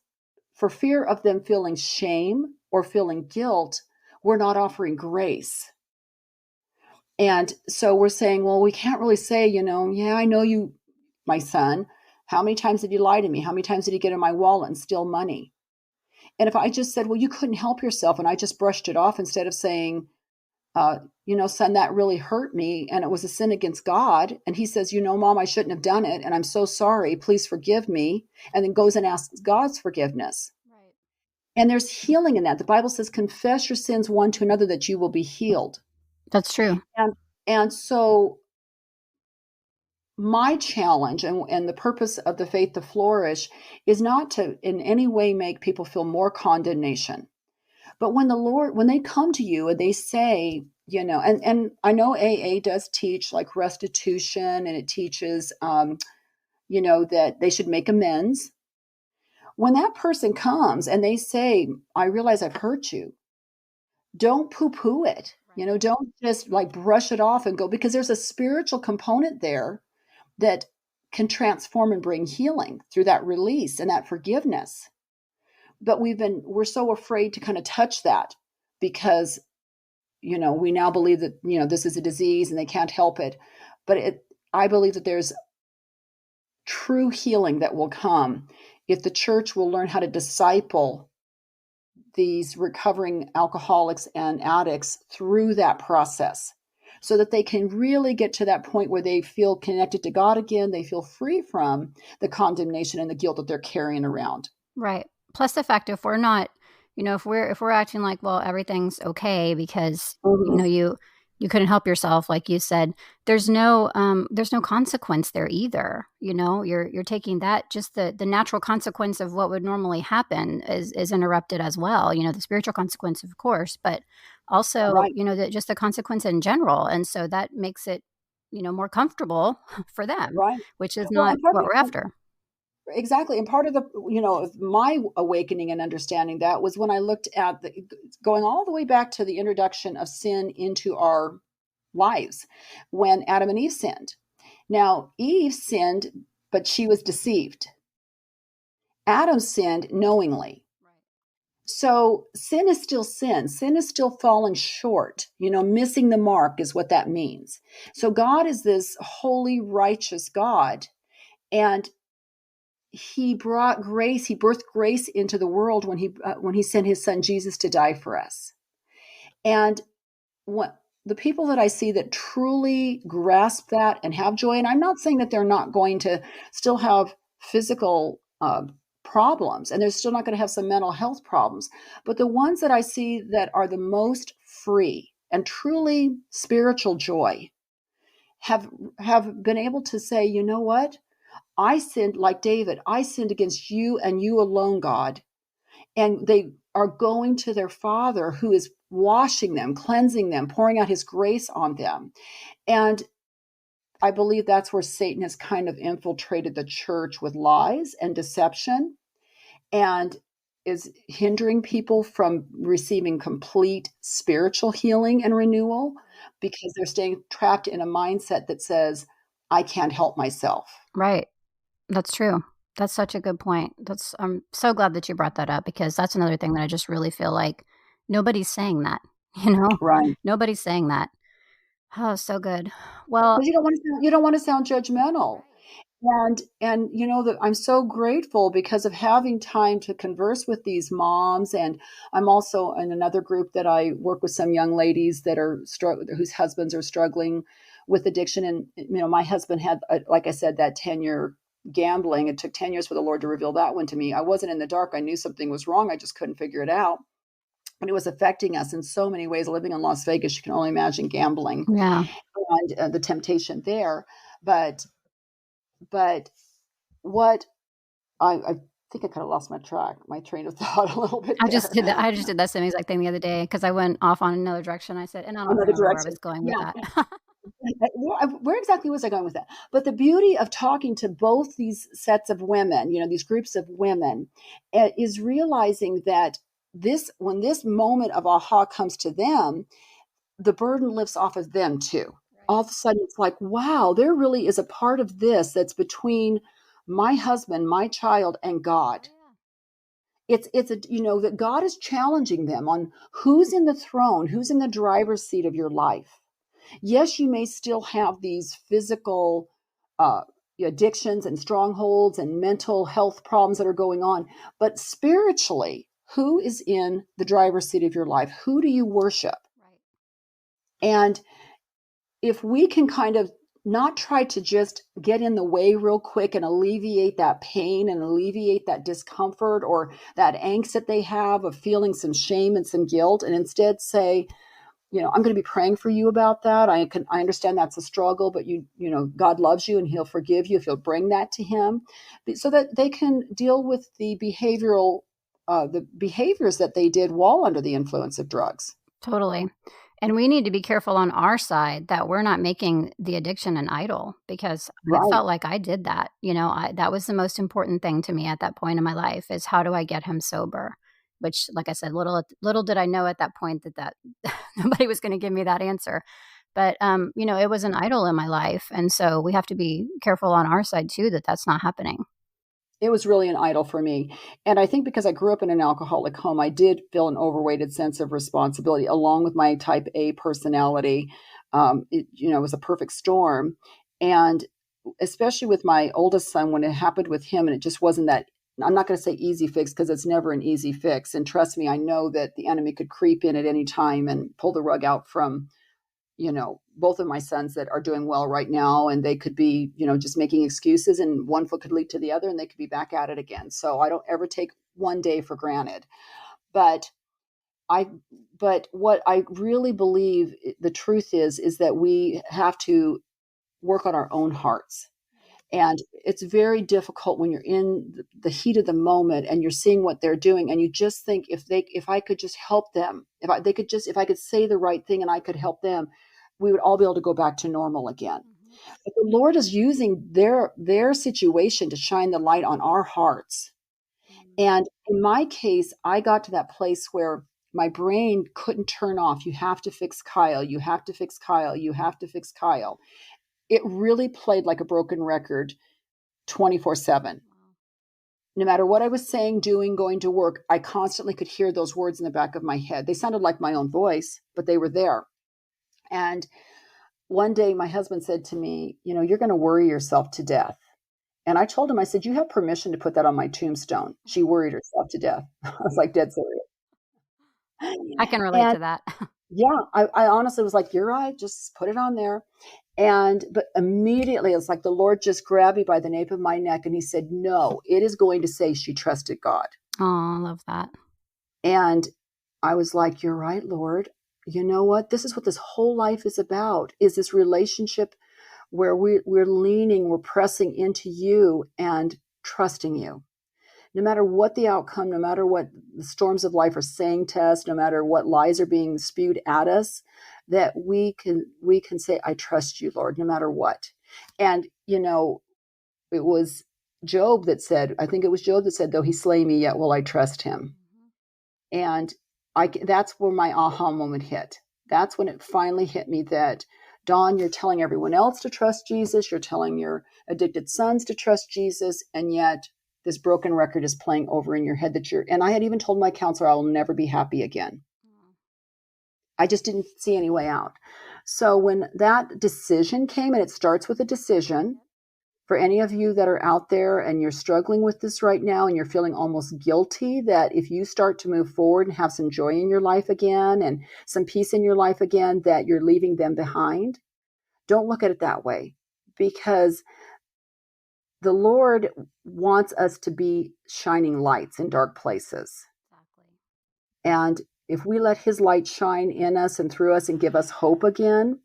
for fear of them feeling shame or feeling guilt, we're not offering grace. And so we're saying, well, we can't really say, yeah, I know you, my son. How many times did you lie to me? How many times did you get in my wallet and steal money? And if I just said, well, you couldn't help yourself, and I just brushed it off instead of saying, son, that really hurt me and it was a sin against God. And he says, Mom, I shouldn't have done it. And I'm so sorry. Please forgive me. And then goes and asks God's forgiveness. Right. And there's healing in that. The Bible says, confess your sins one to another that you will be healed. That's true. And so my challenge and the purpose of the Faith to Flourish is not to in any way make people feel more condemnation. But when they come to you and they say, and I know AA does teach like restitution, and it teaches, that they should make amends. When that person comes and they say, I realize I've hurt you, don't poo poo it. Right. Don't just like brush it off and go, because there's a spiritual component there that can transform and bring healing through that release and that forgiveness. But we're so afraid to kind of touch that because we now believe that this is a disease and they can't help it. But I believe that there's true healing that will come if the church will learn how to disciple these recovering alcoholics and addicts through that process, so that they can really get to that point where they feel connected to God again. They feel free from the condemnation and the guilt that they're carrying around. Right. Plus the fact, if we're not, if we're acting like, well, everything's okay because Mhm. you couldn't help yourself, like you said, there's no consequence there either. You're taking that, just the natural consequence of what would normally happen is interrupted as well. The spiritual consequence, of course, but also, Right, just the consequence in general. And so that makes it, more comfortable for them, right. which is Well, not what we're after. exactly. And part of my awakening and understanding that was when I looked at going all the way back to the introduction of sin into our lives when Adam and Eve sinned. Now, Eve sinned, but she was deceived. Adam sinned knowingly. Right. So sin is still sin. Sin is still falling short. Missing the mark is what that means. So God is this holy, righteous God. And he brought grace, he birthed grace into the world when he sent his son Jesus to die for us. And what the people that I see that truly grasp that and have joy, and I'm not saying that they're not going to still have physical problems, and they're still not going to have some mental health problems, but the ones that I see that are the most free and truly spiritual joy have have been able to say, you know what? I sinned like David. I sinned against you and you alone, God. And they are going to their Father who is washing them, cleansing them, pouring out his grace on them. And I believe that's where Satan has kind of infiltrated the church with lies and deception and is hindering people from receiving complete spiritual healing and renewal because they're staying trapped in a mindset that says, I can't help myself. Right. That's true. That's such a good point. I'm so glad that you brought that up because that's another thing that I just really feel like nobody's saying that, you know? Right. Nobody's saying that. Oh, so good. Well, Because you don't want to sound judgmental. right. And that I'm so grateful because of having time to converse with these moms. And I'm also in another group that I work with some young ladies that are whose husbands are struggling with addiction. And my husband had, like I said, that 10-year gambling. It took 10 years for the Lord to reveal that one to me. I wasn't in the dark. I knew something was wrong. I just couldn't figure it out. And it was affecting us in so many ways. Living in Las Vegas, you can only imagine gambling Yeah. and the temptation there. But what I think I kind of lost my train of thought a little bit there. I just did that same exact thing the other day because I went off on another direction. I said, and I don't Another remember where I direction. was going with Yeah. that. Where exactly was I going with that? But the beauty of talking to both these sets of women, these groups of women, is realizing that when this moment of aha comes to them, the burden lifts off of them too. Right. All of a sudden, it's like, wow, there really is a part of this that's between my husband, my child, and God. Yeah. It's that God is challenging them on who's in the throne, who's in the driver's seat of your life. Yes, you may still have these physical uh, addictions and strongholds and mental health problems that are going on, but spiritually, who is in the driver's seat of your life? Who do you worship? Right. And if we can kind of not try to just get in the way real quick and alleviate that pain and alleviate that discomfort or that angst that they have of feeling some shame and some guilt, and instead say, I'm going to be praying for you about that. I understand that's a struggle, but God loves you and he'll forgive you if you'll bring that to him, so that they can deal with the behaviors that they did while under the influence of drugs. Totally. And we need to be careful on our side that we're not making the addiction an idol because I Right. felt like I did that. That was the most important thing to me at that point in my life is how do I get him sober? Which, like I said, little did I know at that point that nobody was going to give me that answer. But it was an idol in my life, and so we have to be careful on our side too that that's not happening. It was really an idol for me. And I think because I grew up in an alcoholic home, I did feel an overweighted sense of responsibility along with my type A personality. It was a perfect storm. And especially with my oldest son, when it happened with him, and it just wasn't that, I'm not going to say easy fix because it's never an easy fix. And trust me, I know that the enemy could creep in at any time and pull the rug out from both of my sons that are doing well right now, and they could be, just making excuses, and one foot could lead to the other and they could be back at it again. So I don't ever take one day for granted. But I, but what I really believe the truth is that we have to work on our own hearts. And it's very difficult when you're in the heat of the moment and you're seeing what they're doing, and you just think if I could just help them, if I could say the right thing and I could help them, we would all be able to go back to normal again. Mhm. But the Lord is using their situation to shine the light on our hearts. Mm. And in my case, I got to that place where my brain couldn't turn off. You have to fix Kyle. You have to fix Kyle. You have to fix Kyle. It really played like a broken record 24/7. Wow. No matter what I was saying, doing, going to work, I constantly could hear those words in the back of my head. They sounded like my own voice, but they were there. And one day my husband said to me, you're going to worry yourself to death. And I told him, I said, you have permission to put that on my tombstone. She worried herself to death. I was like, dead serious. I can relate And to that. yeah, I honestly was like, you're right, just put it on there. But immediately it's like the Lord just grabbed me by the nape of my neck and he said, no, it is going to say she trusted God. Oh, I love that. And I was like, you're right, Lord. You know what? This is what this whole life is about, is this relationship where we're leaning, we're pressing into you and trusting you. No matter what the outcome, no matter what the storms of life are saying to us, no matter what lies are being spewed at us, that we can say, I trust you, Lord, no matter what. And, it was Job that said, I think it was Job that said, though he slay me, yet will I trust him. And that's where my aha moment hit. That's when it finally hit me that, Dawn, you're telling everyone else to trust Jesus. You're telling your addicted sons to trust Jesus. And yet this broken record is playing over in your head and I had even told my counselor, I will never be happy again. I just didn't see any way out. So when that decision came, and it starts with a decision, for any of you that are out there and you're struggling with this right now and you're feeling almost guilty, that if you start to move forward and have some joy in your life again and some peace in your life again, that you're leaving them behind, don't look at it that way, because the Lord wants us to be shining lights in dark places. Exactly. And if we let his light shine in us and through us and give us hope again,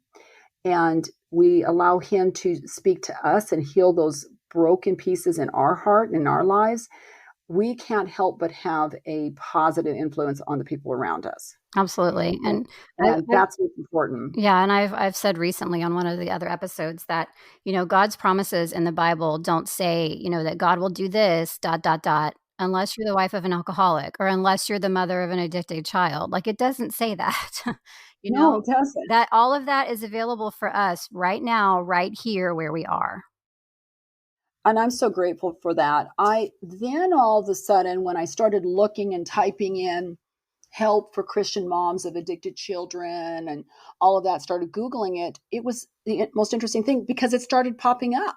and we allow him to speak to us and heal those broken pieces in our heart and in our lives, we can't help but have a positive influence on the people around us. Absolutely. And, I, and I that's what's important. yeah, and I've said recently on one of the other episodes that, God's promises in the Bible don't say, that God will do this dot dot dot unless you're the wife of an alcoholic or unless you're the mother of an addicted child. Like, it doesn't say that. you No, know it doesn't. that all of that is available for us right now, right here where we are. And I'm so grateful for that. I then all of a sudden, when I started looking and typing in help for Christian moms of addicted children and all of that, started Googling it, it was the most interesting thing because it started popping up.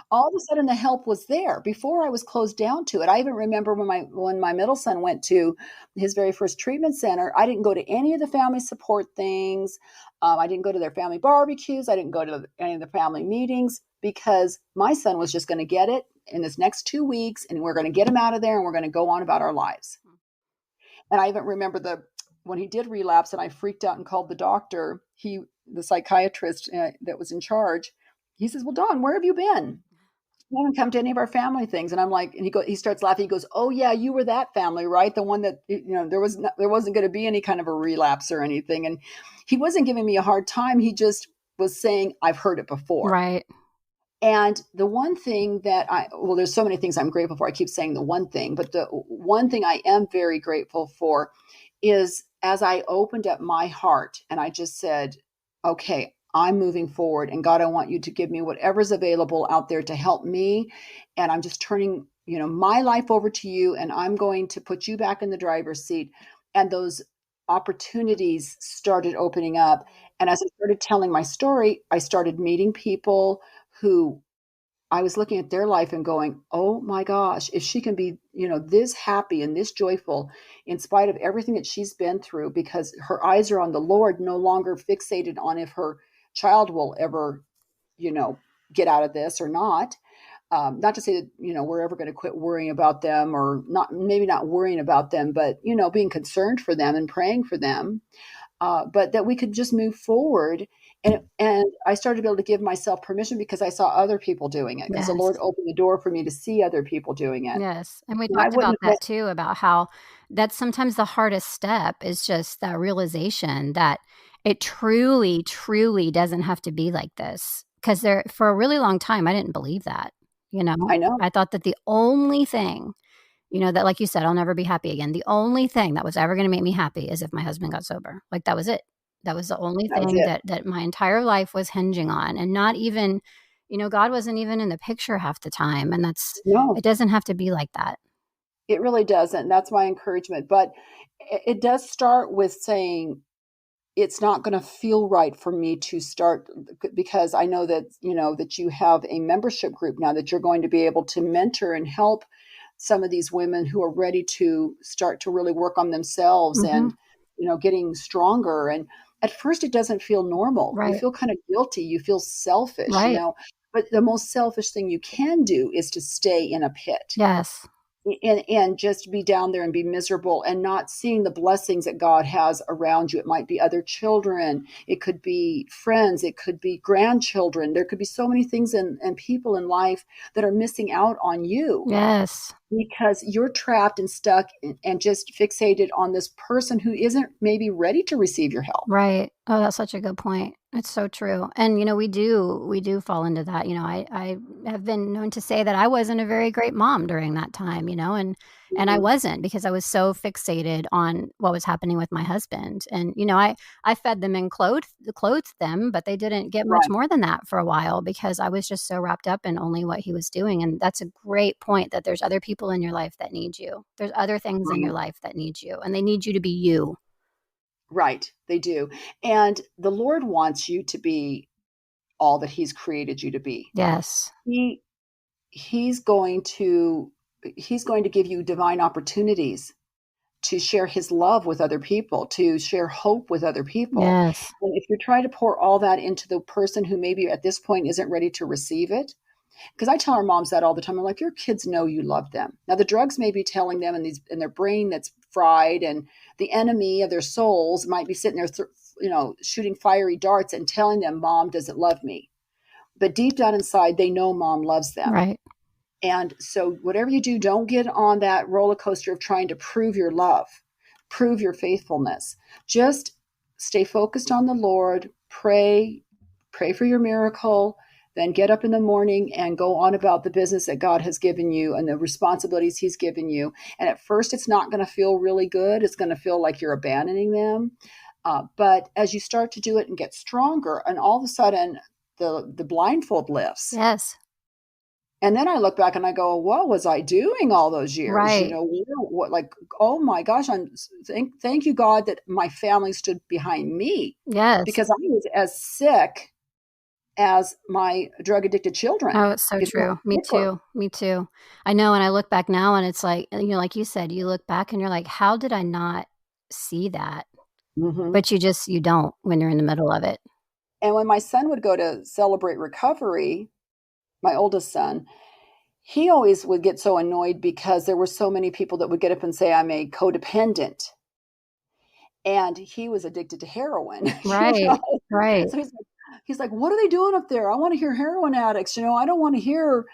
All of a sudden the help was there. Before, I was closed down to it. I even remember when my middle son went to his very first treatment center, I didn't go to any of the family support things. I didn't go to their family barbecues. I didn't go to any of the family meetings because my son was just going to get it in this next 2 weeks, and we're going to get him out of there and we're going to go on about our lives. And I even remember when he did relapse and I freaked out and called the doctor, the psychiatrist that was in charge, he says, well, Dawn, where have you been? You haven't come to any of our family things. And I'm like, and he starts laughing. He goes, oh yeah, you were that family, right? The one that, there wasn't going to be any kind of a relapse or anything. And he wasn't giving me a hard time. He just was saying, I've heard it before. Right. And the one thing there's so many things I'm grateful for. I keep saying the one thing, but the one thing I am very grateful for is, as I opened up my heart and I just said, okay, I'm moving forward, and God, I want you to give me whatever's available out there to help me. And I'm just turning, my life over to you, and I'm going to put you back in the driver's seat. And those opportunities started opening up. And as I started telling my story, I started meeting people who I was looking at their life and going, oh my gosh, if she can be, this happy and this joyful in spite of everything that she's been through, because her eyes are on the Lord, no longer fixated on if her child will ever, get out of this or not. Not to say that, we're ever going to quit worrying about them, or not, maybe not worrying about them, but, being concerned for them and praying for them. But that we could just move forward. And I started to be able to give myself permission because I saw other people doing it, because the Yes. Lord opened the door for me to see other people doing it. Yes, and we And I talked wouldn't about have that too, about how that's sometimes the hardest step is just that realization that it truly, truly doesn't have to be like this. Because there for a really long time, I didn't believe that, I know. I thought that the only thing, that, like you said, I'll never be happy again. The only thing that was ever gonna make me happy is if my husband got sober. Like, that was it. That was the only That was thing it. that my entire life was hinging on, and not even, God wasn't even in the picture half the time. And it No, doesn't have to be like that. it really doesn't. That's my encouragement. But it does start with saying, it's not going to feel right for me to start, because I know that that you have a membership group now that you're going to be able to mentor and help some of these women who are ready to start to really work on themselves Hmm. and getting stronger. And at first it doesn't feel normal. You Right. feel kind of guilty, you feel selfish, Right. but the most selfish thing you can do is to stay in a pit Yes. and just be down there and be miserable and not seeing the blessings that God has around you. It might be other children, it could be friends, it could be grandchildren. There could be so many things and people in life that are missing out on you Yes. because you're trapped and stuck and just fixated on this person who isn't maybe ready to receive your help. Right. Oh, that's such a good point. It's so true. And we do fall into that. I have been known to say that I wasn't a very great mom during that time, and I Mhm. wasn't because I was so fixated on what was happening with my husband. And I fed them and clothed them, but they didn't get much Right, more than that for a while because I was just so wrapped up in only what he was doing. And that's a great point that there's other people in your life that need you. There's other things in your right, life that need you, and they need you to be you. right. They do. And the Lord wants you to be all that He's created you to be. Yes. He he's going to he's going to give you divine opportunities to share his love with other people, to share hope with other people. Yes. And if you're trying to pour all that into the person who maybe at this point isn't ready to receive it, because I tell our moms that all the time. I'm like, your kids know you love them. Now the drugs may be telling them in their brain that's fried, and the enemy of their souls might be sitting there, shooting fiery darts and telling them mom doesn't love me. But deep down inside, they know mom loves them. Right. And so, whatever you do, don't get on that roller coaster of trying to prove your love, prove your faithfulness. Just stay focused on the Lord, pray for your miracle, then get up in the morning and go on about the business that God has given you and the responsibilities He's given you. And at first, it's not going to feel really good. It's going to feel like you're abandoning them. But as you start to do it and get stronger, and all of a sudden, the blindfold lifts, Yes. and then I look back and I go, what was I doing all those years? Right. What, like, oh my gosh, thank you, God, that my family stood behind me Yes. because I was as sick as my drug addicted children, Oh, it's so if not true. Me sicker. too. Me too. I know, and I look back now and it's like, like you said, you look back and you're like, how did I not see that? Hmm. But you don't when you're in the middle of it. And when my son would go to celebrate recovery, my oldest son, he always would get so annoyed because there were so many people that would get up and say, I'm a codependent. And he was addicted to heroin, you know? Right. Right. So he's like, "What are they doing up there? I want to hear heroin addicts. I don't want to hear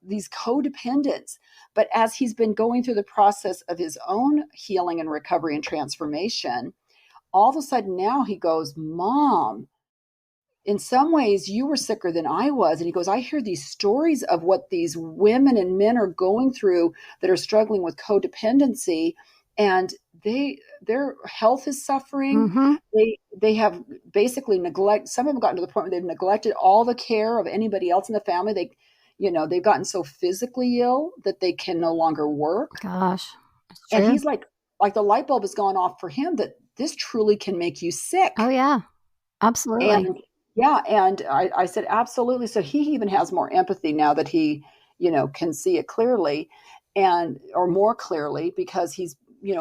these codependents." But as he's been going through the process of his own healing and recovery and transformation, all of a sudden now he goes, "Mom, in some ways you were sicker than I was." And he goes, I hear these stories of what these women and men are going through that are struggling with codependency, and their health is suffering. Mhm. They have basically neglect, some of them gotten to the point where they've neglected all the care of anybody else in the family. They've gotten so physically ill that they can no longer work. Gosh. It's And true. he's like the light bulb has gone off for him that this truly can make you Oh sick. yeah. Absolutely. And yeah, and I said, absolutely. So he even has more empathy now that he, can see it clearly or more clearly because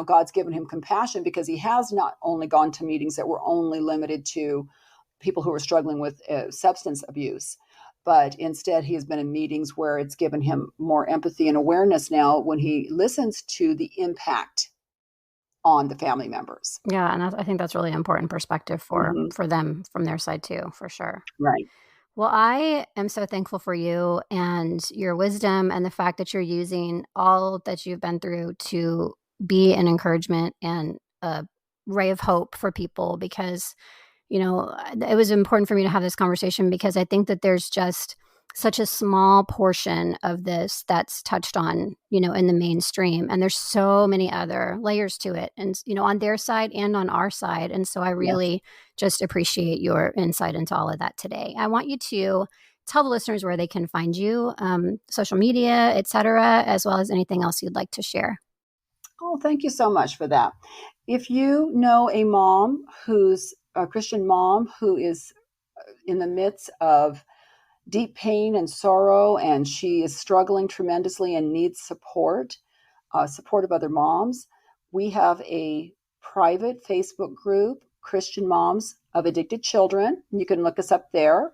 God's given him compassion because he has not only gone to meetings that were only limited to people who are struggling with substance abuse, but instead he has been in meetings where it's given him more empathy and awareness now when he listens to the impact on the family members. Yeah, and I think that's really important perspective for Hmm. for them from their side too, for sure. Right. Well, I am so thankful for you and your wisdom and the fact that you're using all that you've been through to be an encouragement and a ray of hope for people because it was important for me to have this conversation because I think that there's just such a small portion of this that's touched on, in the mainstream. And there's so many other layers to it. And, on their side and on our side. And so I Yes. really just appreciate your insight into all of that today. I want you to tell the listeners where they can find you, social media, etc., as well as anything else you'd like to share. Oh, thank you so much for that. If you know a mom who's a Christian mom who is in the midst of deep pain and sorrow, and she is struggling tremendously and needs support, support of other moms, we have a private Facebook group, Christian Moms of Addicted Children. You can look us up there.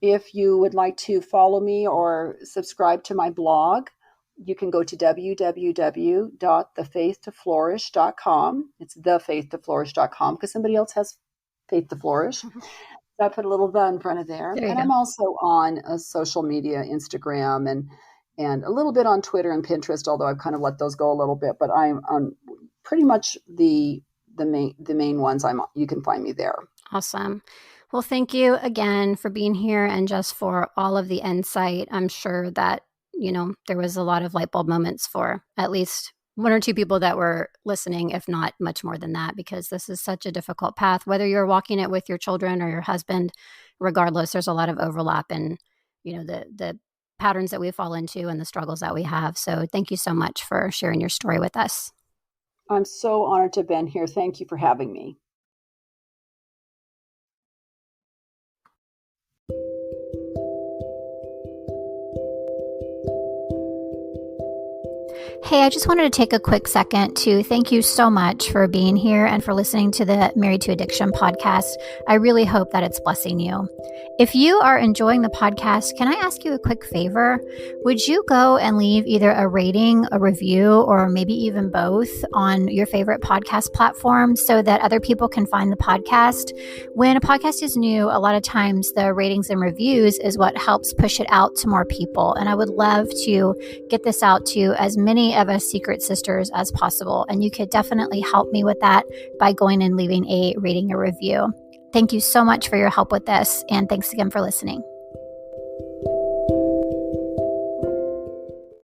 If you would like to follow me or subscribe to my blog, you can go to www.thefaithtoflourish.com. It's thefaithtoflourish.com because somebody else has Faith to Flourish. So I put a little the in front of there. There you And go. I'm also on social media, Instagram, and a little bit on Twitter and Pinterest, although I've kind of let those go a little bit. But I'm on pretty much the main ones. You can find me there. Awesome. Well, thank you again for being here and just for all of the insight. I'm sure that, there was a lot of light bulb moments for at least one or two people that were listening, if not much more than that, because this is such a difficult path. Whether you're walking it with your children or your husband, regardless, there's a lot of overlap in, the patterns that we fall into and the struggles that we have. So thank you so much for sharing your story with us. I'm so honored to have been here. Thank you for having me. Hey, I just wanted to take a quick second to thank you so much for being here and for listening to the Married to Addiction podcast. I really hope that it's blessing you. If you are enjoying the podcast, can I ask you a quick favor? Would you go and leave either a rating, a review, or maybe even both on your favorite podcast platform so that other people can find the podcast? When a podcast is new, a lot of times the ratings and reviews is what helps push it out to more people. And I would love to get this out to as many of us secret sisters as possible. And you could definitely help me with that by going and leaving a rating or review. Thank you so much for your help with this. And thanks again for listening.